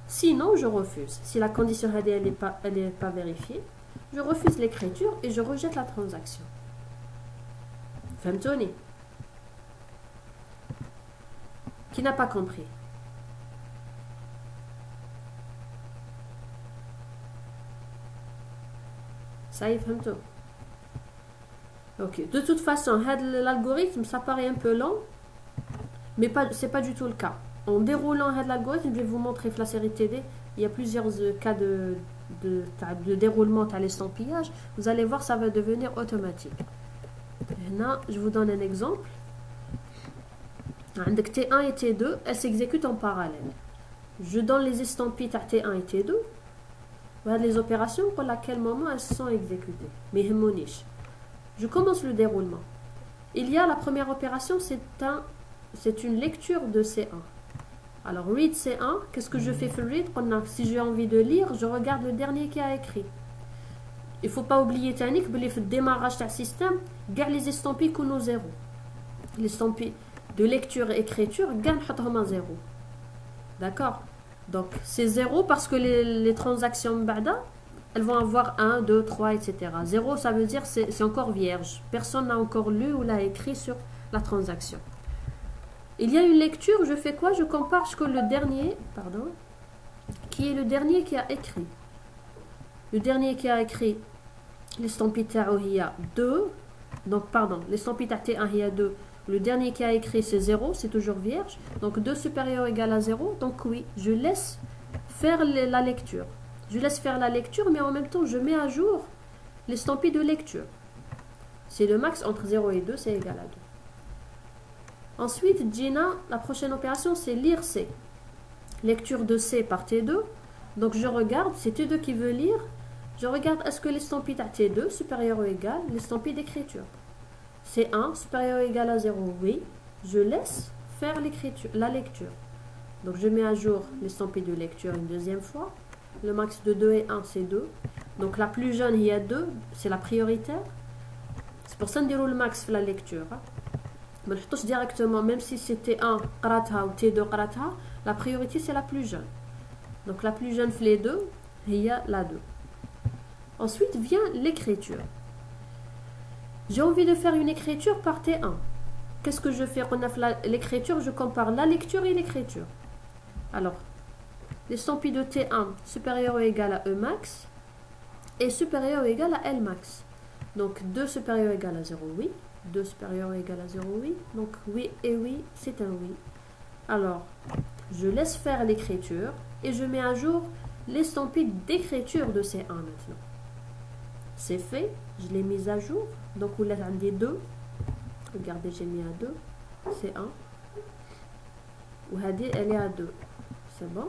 Sinon, je refuse. Si la condition elle n'est pas vérifiée, je refuse l'écriture et je rejette la transaction. فهمتوني? Qui n'a pas compris? Ça y est, فهمتوا? Ok. De toute façon, l'algorithme, ça paraît un peu long, mais c'est pas du tout le cas. En déroulant l'algorithme, je vais vous montrer la série TD. Il y a plusieurs cas de déroulement à l'estampillage. Vous allez voir, ça va devenir automatique. Là, je vous donne un exemple. Avec T1 et T2, elles s'exécutent en parallèle. Je donne les estampilles à T1 et T2. Voilà les opérations pour laquelle moment elles sont exécutées. Mais je commence le déroulement. Il y a la première opération, c'est une lecture de C1. Alors, read C1, qu'est-ce que je fais for read? Si j'ai envie de lire, je regarde le dernier qui a écrit. Il ne faut pas oublier, Tanik, que le démarrage du système, garde les estampilles qu'on a 0. Les estampilles de lecture et écriture, garde à 0. D'accord? Donc, c'est 0 parce que les transactions Bada, elles vont avoir 1, 2, 3, etc. 0, ça veut dire que c'est encore vierge. Personne n'a encore lu ou l'a écrit sur la transaction. Il y a une lecture, je fais quoi? Je compare ce que le dernier, qui est le dernier qui a écrit. Le dernier qui a écrit, l'estampille il y a 2. Donc, l'estampille T1 il y a 2. Le dernier qui a écrit, c'est 0, c'est toujours vierge. Donc, 2 supérieur égal à 0. Donc, oui, je laisse faire la lecture. Je laisse faire la lecture, mais en même temps, je mets à jour l'estampille de lecture. C'est le max entre 0 et 2, c'est égal à 2. Ensuite, Gina, la prochaine opération, c'est lire C. Lecture de C par T2. Donc, je regarde, c'est T2 qui veut lire. Je regarde, est-ce que l'estampille à T2, supérieur ou égal, l'estampille d'écriture. C1 supérieur ou égal à 0, oui. Je laisse faire l'écriture, la lecture. Donc je mets à jour l'estampille de lecture une deuxième fois. Le max de 2 et 1, c'est 2. Donc la plus jeune, il y a 2, c'est la prioritaire. C'est pour ça que nous le max la lecture. Mais je touche directement, même si c'était 1 قراتها ou T2 قراتها, la priorité c'est la plus jeune. Donc la plus jeune fait les deux, il y a la 2. Ensuite vient l'écriture. J'ai envie de faire une écriture par T1. Qu'est-ce que je fais? On a l'écriture, je compare la lecture et l'écriture. Alors, l'estampille de T1 supérieur ou égal à E max et supérieur ou égal à L max. Donc 2 supérieur ou égal à 0, oui. 2 supérieur ou égal à 0, oui. Donc oui et oui, c'est un oui. Alors, je laisse faire l'écriture et je mets à jour l'estampille d'écriture de C1 maintenant. C'est fait, je l'ai mise à jour. Donc vous l'avez des 2. Regardez, j'ai mis à 2. C'est 1. Ou elle est à 2. C'est bon.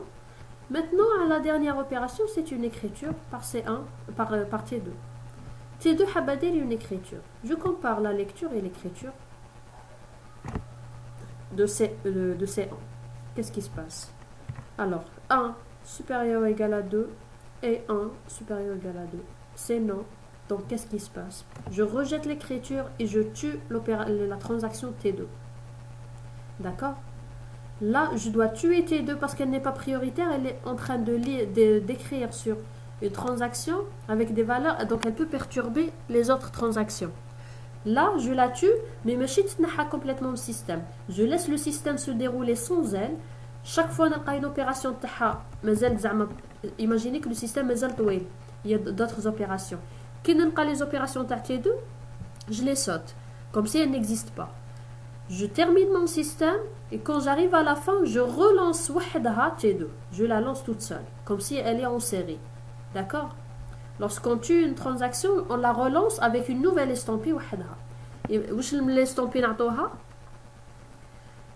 Maintenant, à la dernière opération, c'est une écriture par C1, par T2. T2 habadé une écriture. Je compare la lecture et l'écriture de C1. Qu'est-ce qui se passe? Alors, 1 supérieur ou égal à 2 et 1 supérieur ou égal à 2. C'est non. Donc, qu'est-ce qui se passe? Je rejette l'écriture et je tue la transaction T2. D'accord? Là, je dois tuer T2 parce qu'elle n'est pas prioritaire. Elle est en train d'écrire sur une transaction avec des valeurs. Donc, elle peut perturber les autres transactions. Là, je la tue, mais je ne complètement le système. Je laisse le système se dérouler sans elle. Chaque fois qu'on a une opération, imaginez que le système est doué. Il y a d'autres opérations. Quand on a les opérations T2, je les saute, comme si elles n'existent pas. Je termine mon système et quand j'arrive à la fin, je relance T2. Je la lance toute seule, comme si elle est en série. D'accord? Lorsqu'on tue une transaction, on la relance avec une nouvelle estampille. Et l'estampille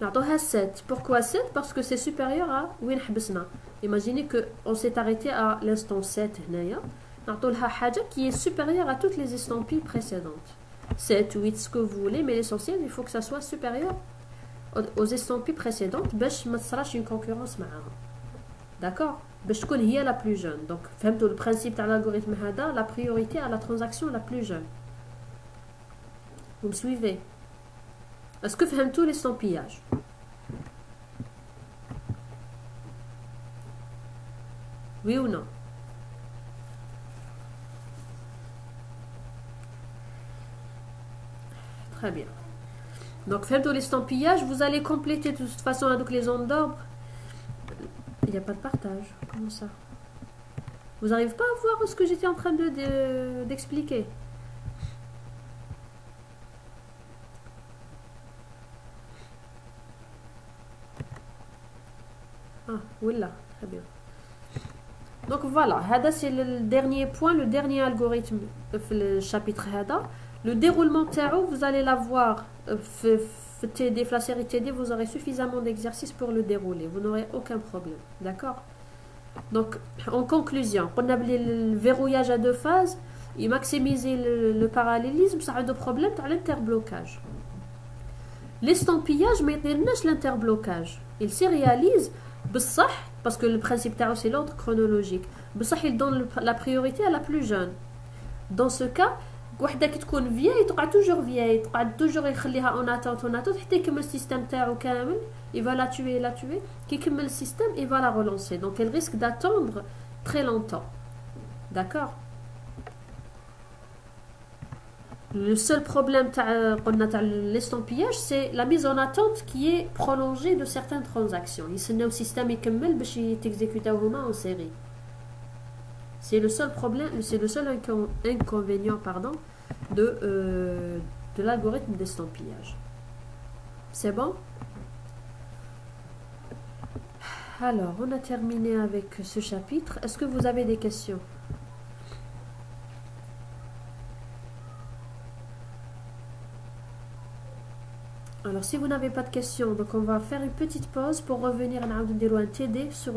نعطوها 7. Pourquoi 7? Parce que c'est supérieur à وين حبسنا. Imaginez qu'on s'est arrêté à l'instant 7 هنايا. نعطولها حاجة qui est supérieure à toutes les estampilles précédentes. 7, 8, ce que vous voulez, mais l'essentiel, il faut que ça soit supérieur aux estampilles précédentes باش ما تصراش une concurrence معاهم. D'accord? باش تكون هي la plus jeune. Donc, فهمتوا le principe de l'algorithme هذا, la priorité à la transaction la plus jeune. Vous me suivez? Est-ce que فهمتوا l'estampillage? Oui ou non? Très bien. Donc, faites l'estampillage, vous allez compléter de toute façon avec les ondes d'ordre. Il n'y a pas de partage. Comment ça? Vous n'arrivez pas à voir ce que j'étais en train d'expliquer. Ah, voilà, très bien. Donc voilà, c'est le dernier point, le dernier algorithme dans le chapitre. Le déroulement TAO, vous allez l'avoir TD, la série TD, vous aurez suffisamment d'exercices pour le dérouler. Vous n'aurez aucun problème. D'accord? Donc, en conclusion, on a le verrouillage à 2 phases et maximiser le parallélisme, ça a des problèmes dans l'interblocage. L'estampillage, mais l'interblocage. Il se réalise parce que le principe TAO, c'est l'ordre chronologique. Il donne la priorité à la plus jeune. Dans ce cas, وحده كي تكون vieille تقعد toujours vieille تقعد toujours يخليها en attente حتى يكمل السيستم تاعو كامل il va la tuer كي يكمل السيستم il va la relancer donc elle risque d'attendre très longtemps. D'accord? Le seul problème قلنا تاع l'estampillage c'est la mise en attente qui est prolongée de certaines transactions. يستناو السيستم يكمل باش يتexécutaو هما en série. C'est le seul problème, c'est le seul inconvénient de l'algorithme d'estampillage. C'est bon? Alors, on a terminé avec ce chapitre. Est-ce que vous avez des questions? Alors, si vous n'avez pas de questions, donc on va faire une petite pause pour revenir à un TD sur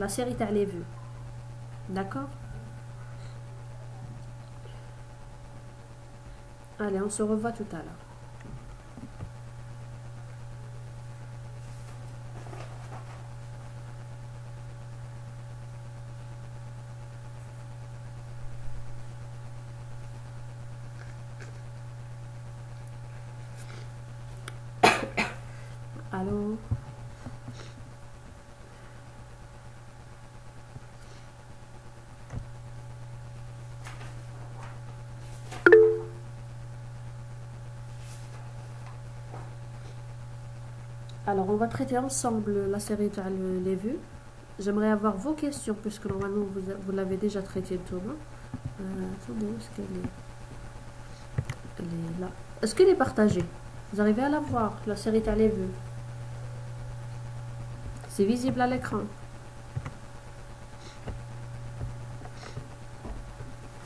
la série تاع les vues. D'accord? Allez, on se revoit tout à l'heure. Allô? Alors, on va traiter ensemble la série de les vues. J'aimerais avoir vos questions, puisque normalement vous l'avez déjà traité Thomas. Attendez, où est-ce qu'elle est? Elle est là. Est-ce qu'elle est partagée? Vous arrivez à la voir, la série de les vues? C'est visible à l'écran.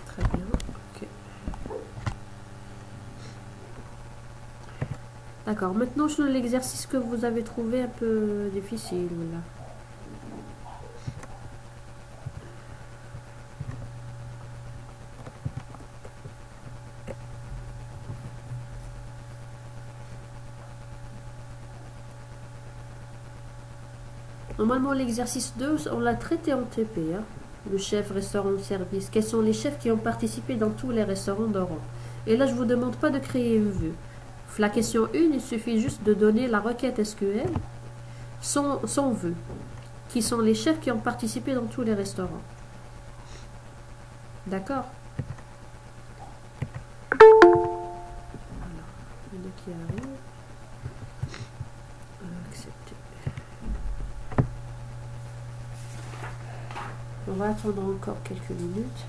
Très bien. Ok. D'accord. Maintenant, je l'exercice que vous avez trouvé un peu difficile. Là. Normalement, l'exercice 2, on l'a traité en TP. Hein. Le chef, restaurant, service. Quels sont les chefs qui ont participé dans tous les restaurants d'Oran? Et là, je ne vous demande pas de créer une vue. La question 1, il suffit juste de donner la requête SQL sans vue. Qui sont les chefs qui ont participé dans tous les restaurants. D'accord? Alors, il y en a qui arrivent. Accepter. On va attendre encore quelques minutes.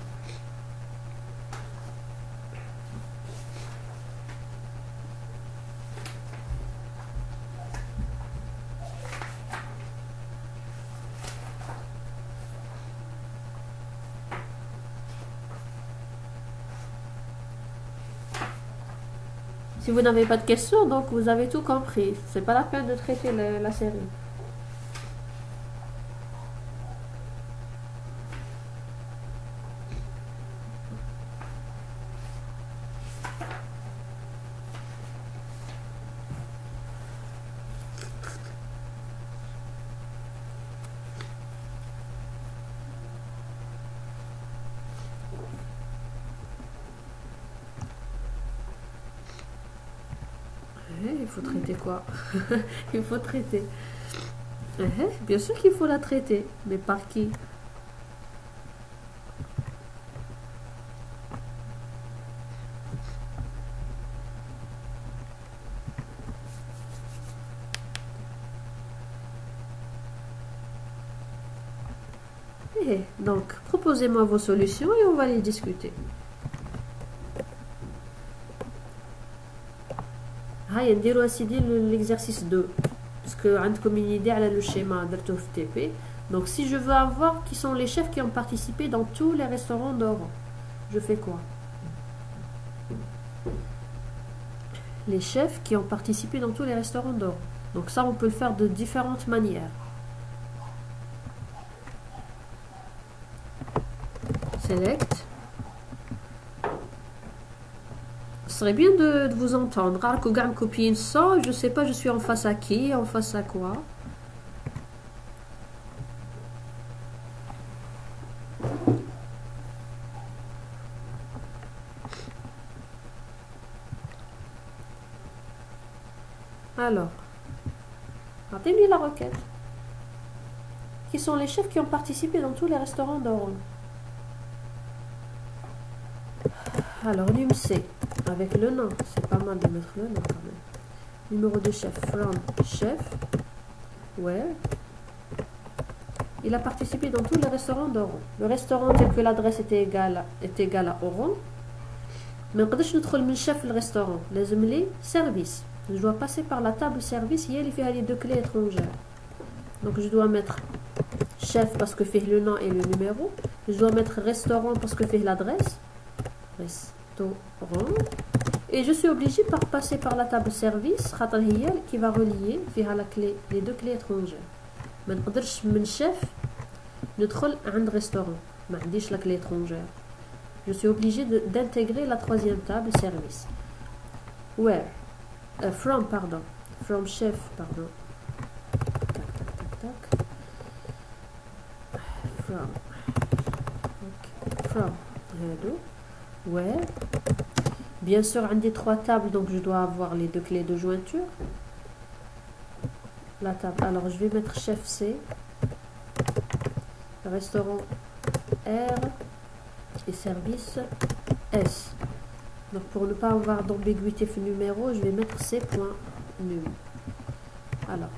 Si vous n'avez pas de questions, donc vous avez tout compris. C'est pas la peine de traiter la série. Il faut traiter quoi? Il faut traiter. Bien sûr qu'il faut la traiter. Mais par qui? Donc, proposez-moi vos solutions et on va les discuter. هاي نديرو اسيدي l'exercice 2 parce que عندكم une idée على le schéma درتو في TP. Donc si je veux avoir qui sont les chefs qui ont participé dans tous les restaurants d'Oran, je fais quoi? Les chefs qui ont participé dans tous les restaurants d'Oran. Donc ça on peut le faire de différentes manières. Select. Ce serait bien de vous entendre. Copier ça, je sais pas, je suis en face à qui, en face à quoi. Alors, atteignez la requête. Qui sont les chefs qui ont participé dans tous les restaurants d'Oran? Alors, NumC. Avec le nom, c'est pas mal de mettre le nom quand même. Numéro de chef, from chef. Ouais. Il a participé dans tous les restaurants d'Oran. Le restaurant tel que l'adresse était égale à Oran. Mais on peut pas من chef le restaurant. لازم لي service. Je dois passer par la table service. Il y a les deux clés étrangères. Donc je dois mettre chef parce que fait le nom et le numéro. Je dois mettre restaurant parce que fait l'adresse. Restaurant. Et je suis obligée par passer par la table service qui va relier la clé, les deux clés étrangères. ما نقدرش من chef ندخل عند restaurant. ما عنديش la clé étrangère. Je suis obligée d'intégrer la troisième table service. where, from, pardon, from chef, pardon, tac, tac, tac, tac, from, okay. From, hello, where, bien sûr, un des trois tables, donc je dois avoir les deux clés de jointure, la table, alors je vais mettre chef C, restaurant R, et service S. Donc pour ne pas avoir d'ambiguïté numéro, je vais mettre C.num. Alors,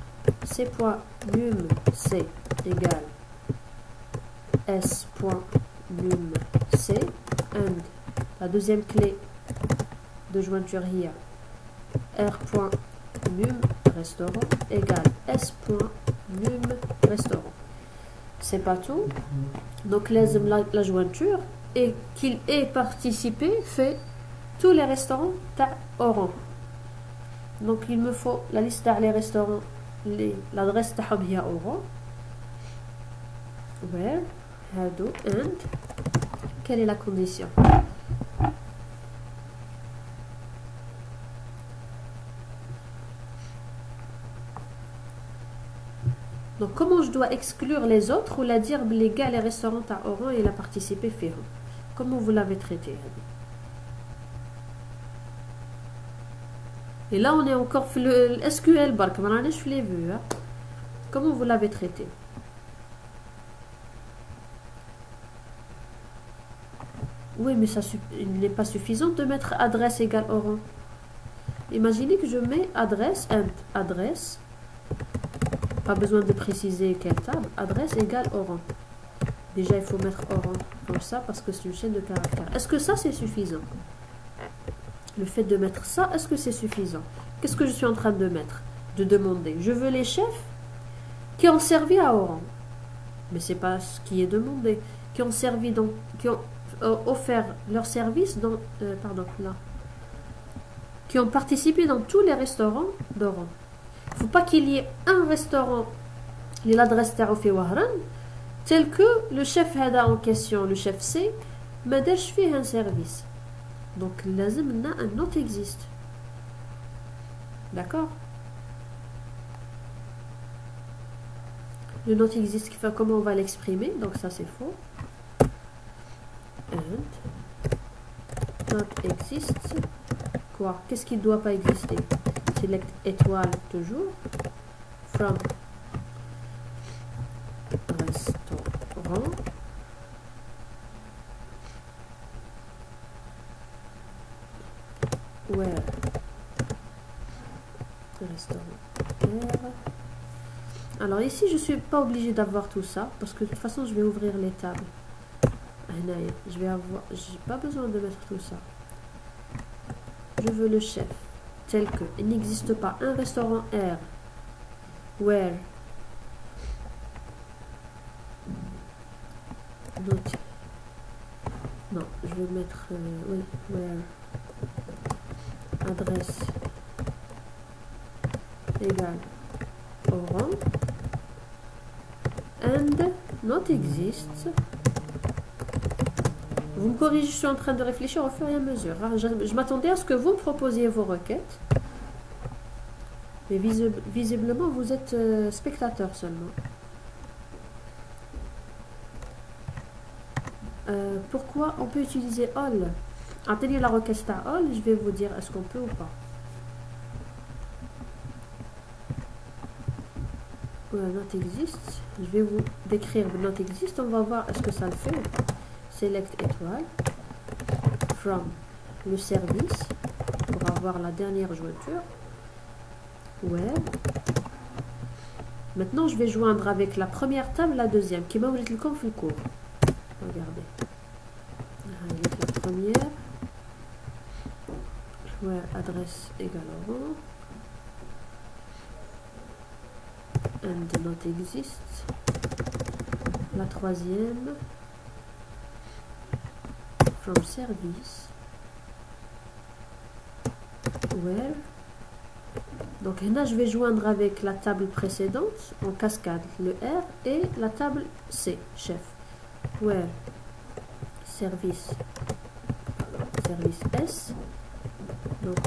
C.num C égale S.num C and la deuxième clé de jointure here R.num restaurant égale S.num restaurant. C'est pas tout. Donc la jointure et qu'il ait participé fait tous les restaurants تاع Oran. Donc il me faut la liste تاع les restaurants, l'adresse تاعهم هي Oran. Where هادو and quelle est la condition? Donc comment je dois exclure les autres ou la dire les gars les restaurants à Oran et il a participé faire. Comment vous l'avez traité? Et là on est encore sur le SQL bark, je l'ai vu. Comment vous l'avez traité? Oui, mais ça il n'est pas suffisant de mettre adresse égale Oran. Imaginez que je mets adresse and adresse. Pas besoin de préciser quelle table. Adresse égale Oran. Déjà, il faut mettre Oran comme ça parce que c'est une chaîne de caractères. Est-ce que ça, c'est suffisant? Le fait de mettre ça, est-ce que c'est suffisant? Qu'est-ce que je suis en train de mettre? De demander. Je veux les chefs qui ont servi à Oran. Mais c'est pas ce qui est demandé. Qui ont servi donc, qui ont offert leur service dans, pardon, là. Qui ont participé dans tous les restaurants d'Oran. Il ne faut pas qu'il y ait un restaurant, l'adresse fait Wahran, tel que le chef Hada en question, le chef C, m'a fait un service. Donc, lazim un autre existe. D'accord? Le not existe, qui fait comment on va l'exprimer, donc ça c'est faux. And not exists. Quoi? Qu'est-ce qui ne doit pas exister? Select étoile toujours. From restaurant. Where restaurant. Alors ici je suis pas obligée d'avoir tout ça parce que de toute façon je vais ouvrir les tables. Je vais avoir, j'ai pas besoin de mettre tout ça. Je veux le chef tel que il n'existe pas un restaurant R where non je vais mettre oui where adresse égale Oran and not exists. Vous me corrigez, je suis en train de réfléchir au fur et à mesure. Je m'attendais à ce que vous me proposiez vos requêtes. Mais visiblement, vous êtes spectateur seulement. Pourquoi on peut utiliser all? Attendez la requête à all, je vais vous dire est-ce qu'on peut ou pas. Not exist. Je vais vous décrire not exist. On va voir est-ce que ça le fait ou pas. Select étoile. From le service pour avoir la dernière jointure. Web. Maintenant, je vais joindre avec la première table la deuxième qui m'a ouvert le conflit court. Regardez. Avec la première. Where adresse égale Oran. And not exists. La troisième. From service. Where. Donc là, je vais joindre avec la table précédente en cascade le R et la table C, chef. Where service S. Donc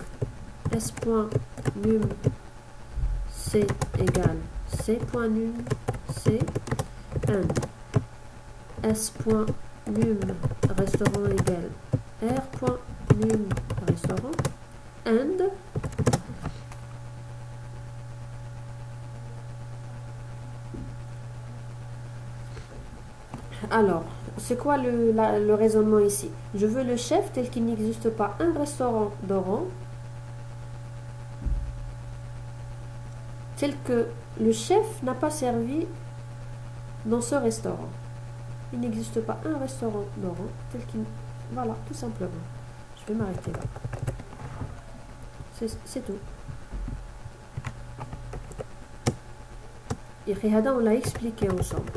S.num C égale C.num C and S.num restaurant égale R.num restaurant and alors, c'est quoi le raisonnement ici? Je veux le chef tel qu'il n'existe pas un restaurant d'Oran tel que le chef n'a pas servi dans ce restaurant. Il n'existe pas un restaurant d'Oran tel qu'il... Voilà, tout simplement. Je vais m'arrêter là. C'est tout. Et on l'a expliqué ensemble.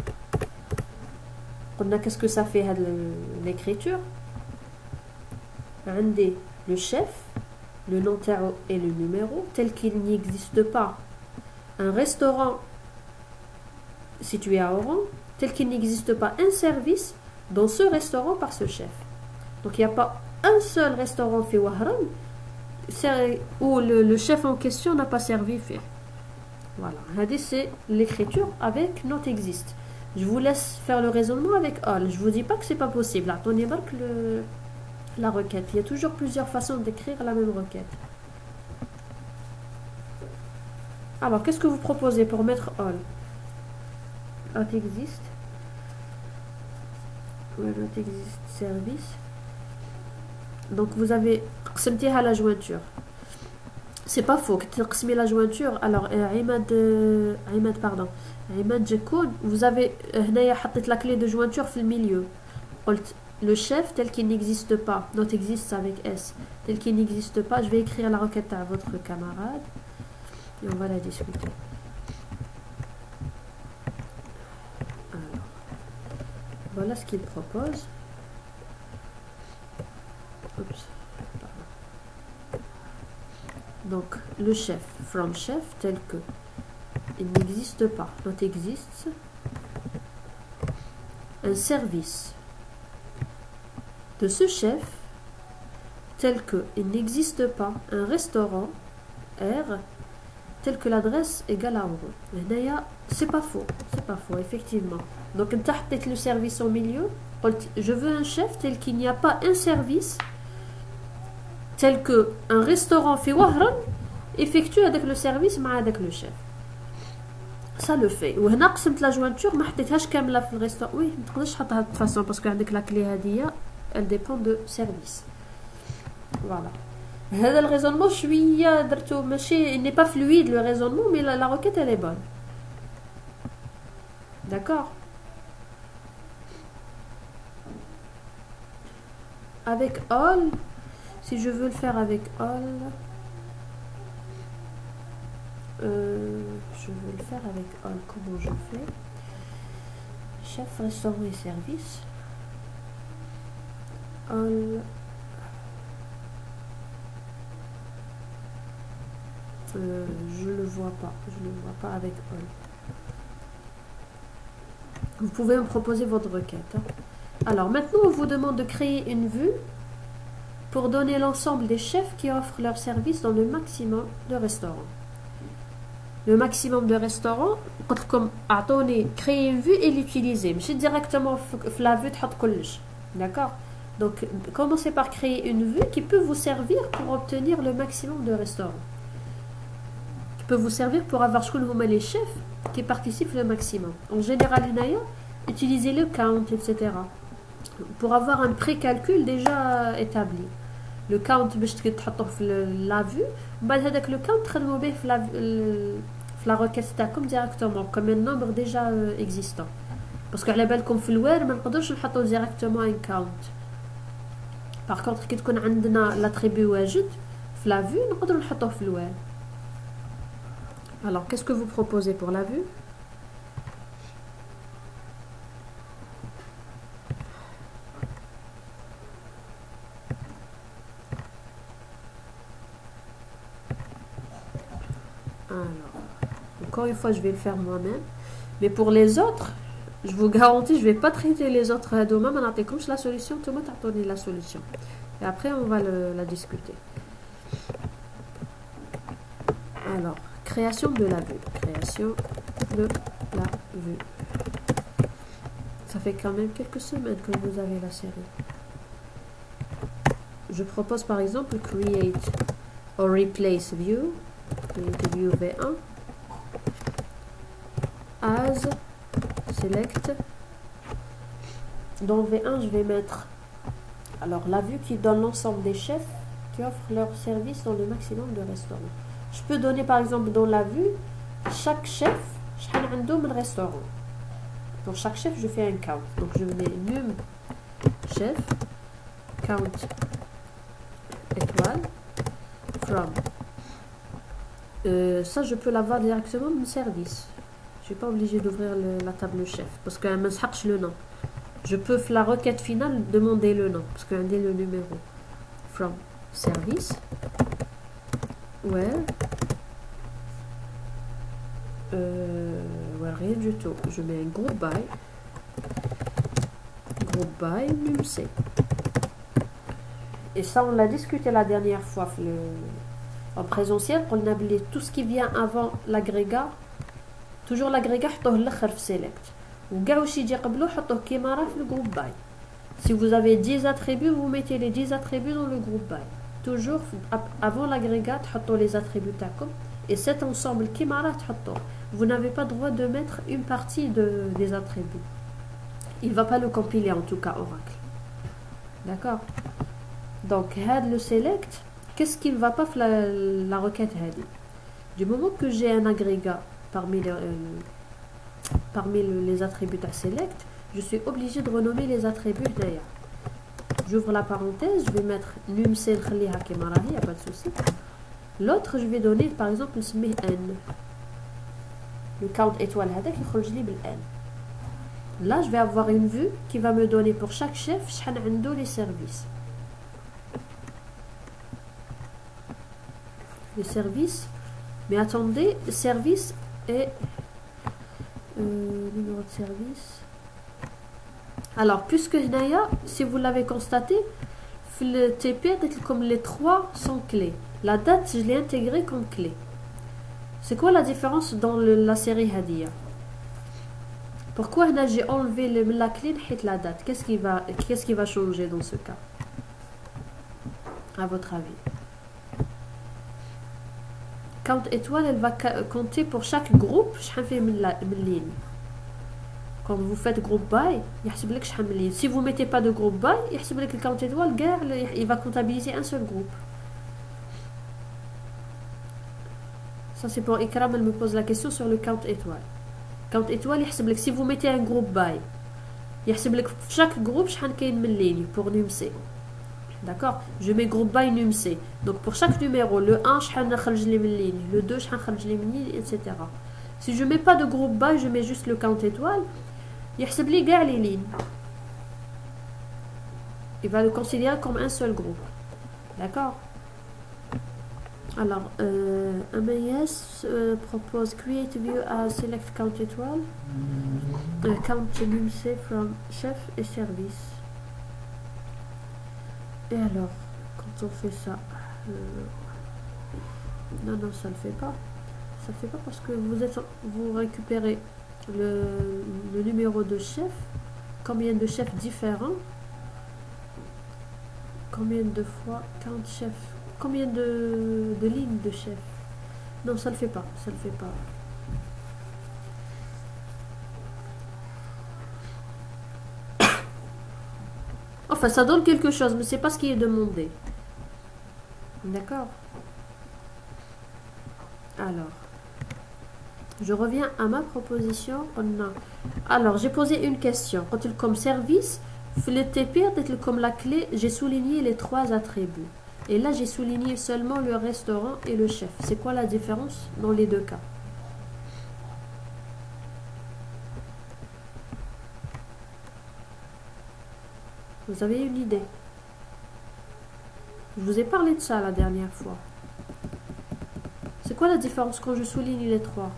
Qu'est-ce que ça fait l'écriture? Le chef, le nom et le numéro, tel qu'il n'existe pas un restaurant situé à Oran, tel qu'il n'existe pas un service dans ce restaurant par ce chef. Donc il n'y a pas un seul restaurant fait Wahran où le chef en question n'a pas servi fait. Voilà, c'est l'écriture avec not existe. Je vous laisse faire le raisonnement avec all. Je vous dis pas que c'est pas possible. Attendez voir que la requête. Il y a toujours plusieurs façons d'écrire la même requête. Alors, qu'est-ce que vous proposez pour mettre all? Not existe. Not existe service. Donc vous avez قسمتيها la jointure. C'est pas faux. تقسمي la jointure. Alors عماد pardon. عماد جكون vous avez هنايا حطيت la clé de jointure في milieu. قلت le chef tel qu'il n'existe pas. Not existe avec S. Tel qu'il n'existe pas. Je vais écrire la requête à votre camarade et on va la discuter. Alors, voilà ce qu'il propose. Oups. Donc, le chef, from chef, tel que il n'existe pas, not existe, un service de ce chef, tel que il n'existe pas un restaurant, R, tel que l'adresse égale à Oran. C'est pas faux, effectivement. Donc, on le service au milieu, je veux un chef tel qu'il n'y a pas un service tel que un restaurant fait Wahran effectue avec le service avec le chef. Ça le fait. وهنا قسمت la jointure ما حطيتهاش كامله في الريستوران. Oui, ما تقدرش تحطها de toute façon parce que عندك la clé هذه elle dépend de service. Voilà. هذا le raisonnement شويه درتو ماشي il n'est pas fluide le raisonnement mais la requête elle est bonne. D'accord. Avec all, si je veux le faire avec all, je veux le faire avec all. Comment je fais? Chef, restaurant et service. All. Je le vois pas avec all. Vous pouvez me proposer votre requête. Hein. Alors maintenant, on vous demande de créer une vue pour donner l'ensemble des chefs qui offrent leurs services dans le maximum de restaurants. Le maximum de restaurants, comme attendez, créer une vue et l'utiliser. Mais directement la vue de d'accord. Donc commencez par créer une vue qui peut vous servir pour obtenir le maximum de restaurants. Qui peut vous servir pour avoir les chefs qui participent le maximum. En général, utilisez le count, etc. Pour avoir un pré-calcul déjà établi. Le count باش تحطوه في la vue بعد هذاك le count تخدموا به في la requête تاعكم directement comme un nombre déjà existant parce que على بالكم في الوير ما نقدرش نحطوا directement un count. par contre كي تكون عندنا l'attribut واجد في la vue نقدروا نحطوه في الوير. Alors qu'est-ce que vous proposez pour la vue? Alors, encore une fois, je vais le faire moi-même. Mais pour les autres, je vous garantis, je ne vais pas traiter les autres demain. Comme la solution, tout le monde a donné la solution. Et après, on va la discuter. Alors, création de la vue. Création de la vue. Ça fait quand même quelques semaines que vous avez la série. Je propose par exemple create or replace view. Create view V1. As select. Dans V1, je vais mettre alors la vue qui donne l'ensemble des chefs qui offrent leurs services dans le maximum de restaurants. Je peux donner par exemple dans la vue chaque chef, restaurant. Pour chaque chef, je fais un count. Donc je mets num chef count étoile from. Ça, je peux l'avoir directement dans le service. Je suis pas obligée d'ouvrir la table chef parce qu'elle me cherche le nom. Je peux, la requête finale, demander le nom parce qu'elle est le numéro. From service. Where. Rien du tout. Je mets un groupe by. Groupe by numc. Et ça, on l'a discuté la dernière fois en présentiel. On a appelé tout ce qui vient avant l'agrégat. Toujours l'agrégat, حطوه الاخر في select. وكاع واش يجي قبله حطوه كيما راه في le groupe by. Si vous avez 10 attributs, vous mettez les 10 attributs dans le groupe by. Toujours avant l'agrégat, حطوا les attributs تاعكم. Et cet ensemble كيما راه تحطوه. Vous n'avez pas le droit de mettre une partie des attributs. Il ne va pas le compiler en tout cas Oracle. D'accord? Donc, le select, qu'est-ce qui ne va pas faire la requête head? Du moment que j'ai un agrégat parmi les attributs à select, je suis obligé de renommer les attributs d'ailleurs. J'ouvre la parenthèse, je vais mettre numc نخليها كما راهي, il n'y a pas de souci. L'autre, je vais donner par exemple نسميه n. Le count étoile هذاك يخرج لي بالn. Là, je vais avoir une vue qui va me donner pour chaque chef شحال عنده les services. Les services. Mais attendez, le service est numéro de service. Alors, puisque هنايا, si vous l'avez constaté, le TP, comme les trois sont clés. La date, je l'ai intégrée comme clé. C'est quoi la différence dans la série Hadia? Pourquoi j'ai enlevé la clé et la date? Qu'est-ce qui va changer dans ce cas? À votre avis? Count étoile, elle va compter pour chaque groupe. Quand vous faites groupe by, si vous ne mettez pas de groupe by, le count étoile, il va comptabiliser un seul groupe. Ça, c'est pour Ikram, elle me pose la question sur le count étoile. Count étoile, si vous mettez un groupe by, chaque groupe, pour numc. D'accord? Je mets groupe by numc. Donc pour chaque numéro, le 1, le 2, etc. Si je ne mets pas de groupe by, je mets juste le count étoile, il les lignes. Il va le considérer comme un seul groupe. D'accord? Alors, MAS propose create view as select count étoile, count numc from chef et service. Et alors, quand on fait ça, non, ça ne le fait pas. Ça ne fait pas parce que vous récupérez le numéro de chef, combien de chefs différents, combien de fois count chef, combien de lignes de chef. Non, ça ne le fait pas, ça ne le fait pas. Enfin, ça donne quelque chose, mais c'est pas ce qui est demandé. D'accord? Alors, je reviens à ma proposition. Alors, j'ai posé une question. Quand il comme service, le TP, comme la clé, j'ai souligné les trois attributs. Et là, j'ai souligné seulement le restaurant et le chef. C'est quoi la différence dans les deux cas? Vous avez une idée? Je vous ai parlé de ça la dernière fois. C'est quoi la différence quand je souligne les trois?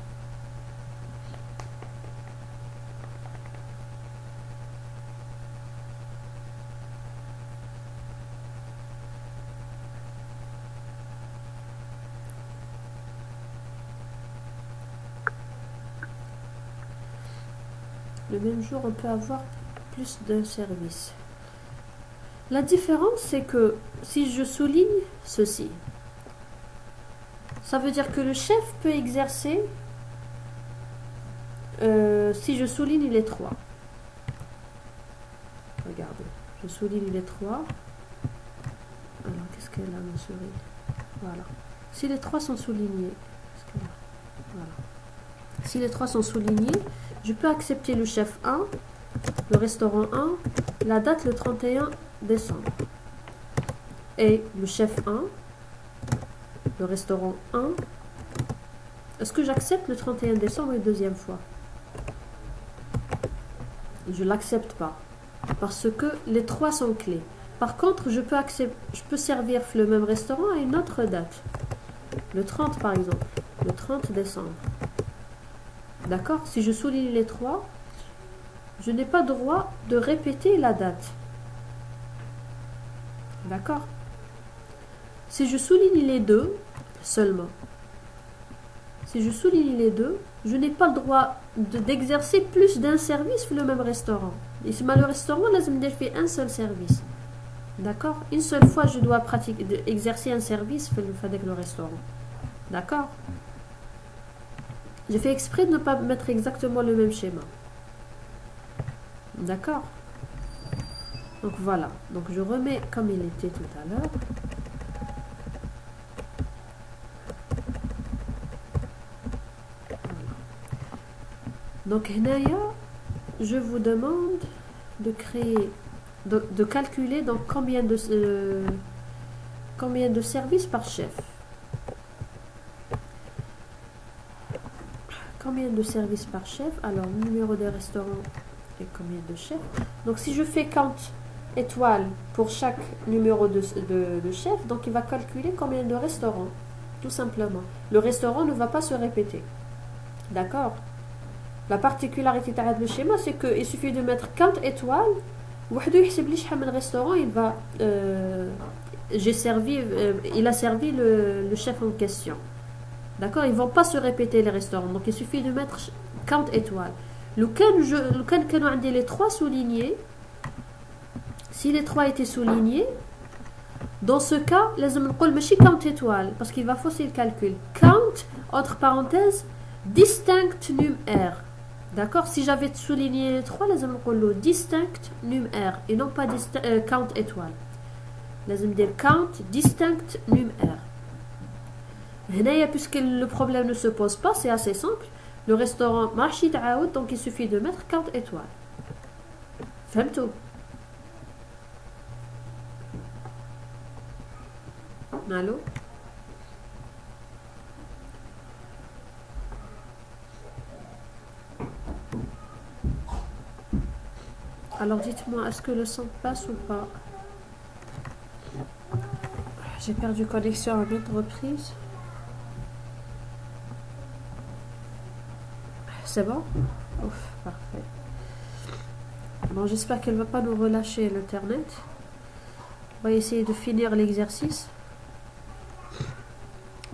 le même jour, on peut avoir plus d'un service. La différence, c'est que si je souligne ceci, ça veut dire que le chef peut exercer, si je souligne les 3. Regardez, je souligne les 3. Alors, qu'est-ce qu'elle a, ma souris? Voilà. Si les 3 sont soulignés, voilà. Si les 3 sont soulignés, je peux accepter le chef 1, le restaurant 1, la date le 31 décembre. Et le chef 1, le restaurant 1, est-ce que j'accepte le 31 décembre une deuxième fois? Je ne l'accepte pas. Parce que les 3 sont clés. Par contre, je peux servir le même restaurant à une autre date. Le 30 par exemple. Le 30 décembre. D'accord? Si je souligne les 3, je n'ai pas droit de répéter la date. D'accord? Si je souligne les 2 seulement, si je souligne les 2, je n'ai pas le droit d'exercer plus d'un service pour le même restaurant. Et si le restaurant, là, je me fais un seul service. D'accord? Une seule fois, je dois exercer un service avec le restaurant. D'accord? J'ai fait exprès de ne pas mettre exactement le même schéma. D'accord? Donc voilà. Donc je remets comme il était tout à l'heure. Donc Naya, je vous demande de créer, de calculer donc combien de services par chef. Combien de services par chef? Alors, numéro de restaurant et combien de chefs? Donc, si je fais count étoile pour chaque numéro de chef, donc il va calculer combien de restaurants, tout simplement. Le restaurant ne va pas se répéter. D'accord? La particularité de le schéma, c'est qu'il suffit de mettre count étoile. Le restaurant, il va, il a servi le chef en question. D'accord? Ils ne vont pas se répéter les restaurants. Donc, il suffit de mettre count étoile. Le cas les 3 soulignés, si les 3 étaient soulignés, dans ce cas, les hommes ne count étoile parce qu'il va fausser le calcul. Count, entre parenthèses, distinct num R. D'accord? Si j'avais souligné les 3, les hommes distinct num R et non pas count étoile. Les hommes dire count distinct num R. Puisque le problème ne se pose pas, c'est assez simple. Le restaurant marchi ta'aoud, donc il suffit de mettre 40 étoiles. Fahmtou? Allô? Alors dites-moi, est-ce que le son passe ou pas? J'ai perdu connexion à maintes reprises. C'est bon? Ouf, parfait. Bon, j'espère qu'elle ne va pas nous relâcher l'internet. On va essayer de finir l'exercice.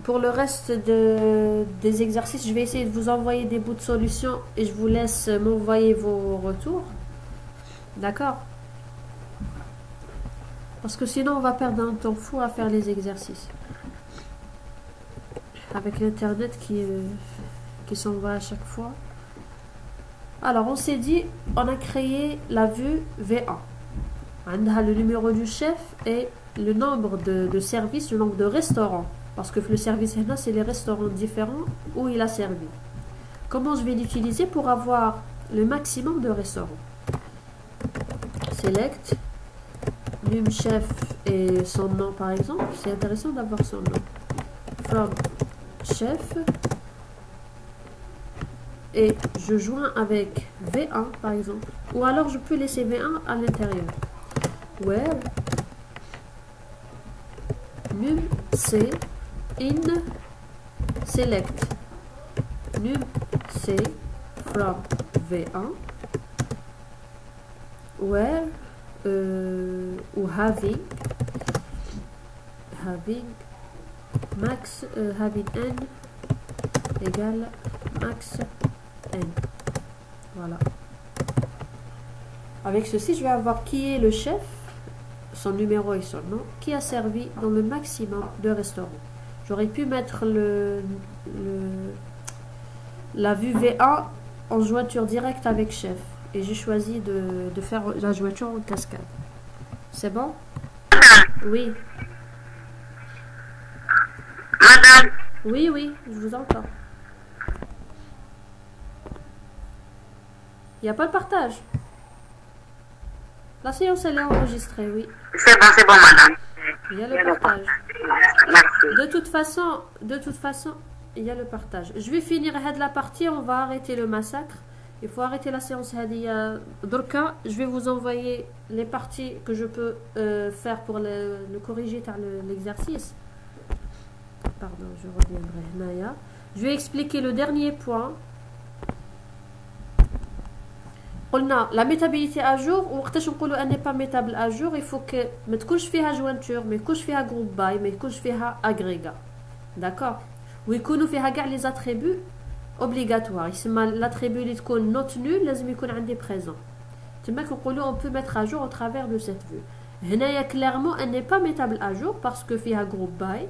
Pour le reste des exercices, je vais essayer de vous envoyer des bouts de solutions et je vous laisse m'envoyer vos retours. D'accord? Parce que sinon, on va perdre un temps fou à faire les exercices. Avec l'internet qui s'en va à chaque fois. Alors, on s'est dit, on a créé la vue V1. On a le numéro du chef et le nombre de services, le nombre de restaurants. Parce que le service, c'est les restaurants différents où il a servi. Comment je vais l'utiliser pour avoir le maximum de restaurants? Select, num chef et son nom par exemple. C'est intéressant d'avoir son nom. From chef. Et je joins avec V1 par exemple. Ou alors je peux laisser V1 à l'intérieur. Where num c in select num c from V1 where ou having max having n égale max n. Voilà. Avec ceci, je vais avoir qui est le chef, son numéro et son nom, qui a servi dans le maximum de restaurants. J'aurais pu mettre la vue V1 en jointure directe avec chef. Et j'ai choisi de faire la jointure en cascade. C'est bon? Oui. Madame, Oui, oui, je vous entends. Il n'y a pas de partage. La séance, elle est enregistrée, oui. c'est bon, madame. Il y a le partage. Merci. De toute façon, il y a le partage. Je vais finir la partie, on va arrêter le massacre. Il faut arrêter la séance. Durka, je vais vous envoyer les parties que je peux faire pour le corriger par l'exercice. Pardon, je reviendrai. Naya. Je vais expliquer le dernier point. La métabilité à jour, ou elle n'est pas métable à jour, il faut que ما تكونش فيها jointure, ما يكونش فيها groupe by, ما يكونش فيها agrégat. D'accord? ويكونوا فيها كاع les attributs obligatoires. يسمى l'attribut اللي تكون not nul لازم يكون عندي présent. تما كنقولوا on peut mettre à jour au travers de cette vue. هنايا clairement elle n'est pas métable à jour parce que فيها groupe by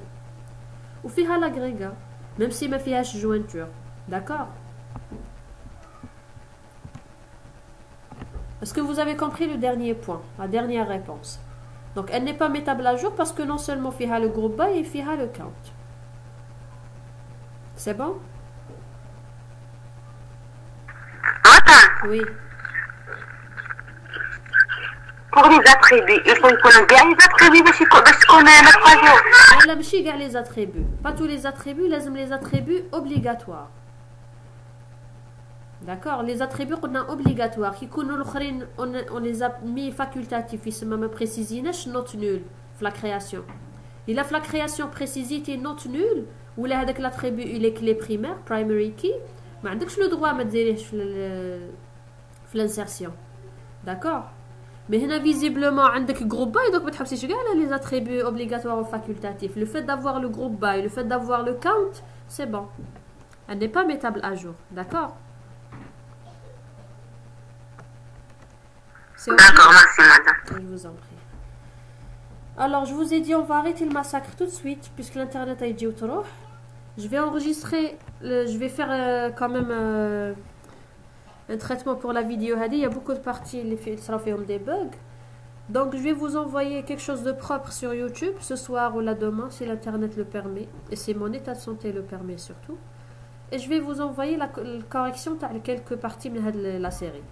ou فيها l'agrégat, même si ما فيهاش jointure. D'accord? Est-ce que vous avez compris le dernier point, la dernière réponse? Donc, elle n'est pas métable à jour parce que non seulement fiha le groupe by et fiha le count. C'est bon? Madame, Oui. pour les attributs, il faut يكونوا كاع les attributs باش تكون mettre à jour. لا ماشي كاع les attributs. Pas tous les attributs, لازم les attributs obligatoires. D'accord? Les attributs قلنا obligatoires qui يكونوا الاخرين on les a mis facultatifs يسمى ما précisيناش not nul في la création. إلا في la création précisité not nul ولا هذاك l'attribut il est clé primaire primary key ما عندكش le droit ما تديريهش في l'insertion. D'accord? Mais هنا visiblement عندك groupe by donc ما تحبسيش كاع les attributs obligatoires ou facultatifs. Le fait d'avoir le groupe by, le fait d'avoir le count, c'est bon. Elle n'est pas métable à jour. D'accord? D'accord, merci madame. Je vous en prie. Alors, je vous ai dit, on va arrêter le massacre tout de suite, puisque l'internet a été au trop. Je vais enregistrer, je vais faire quand même un traitement pour la vidéo. Il y a beaucoup de parties, ça fait des bugs. Donc, je vais vous envoyer quelque chose de propre sur YouTube ce soir ou là demain, si l'internet le permet. Et si mon état de santé le permet surtout. Et je vais vous envoyer la correction de quelques parties de la série.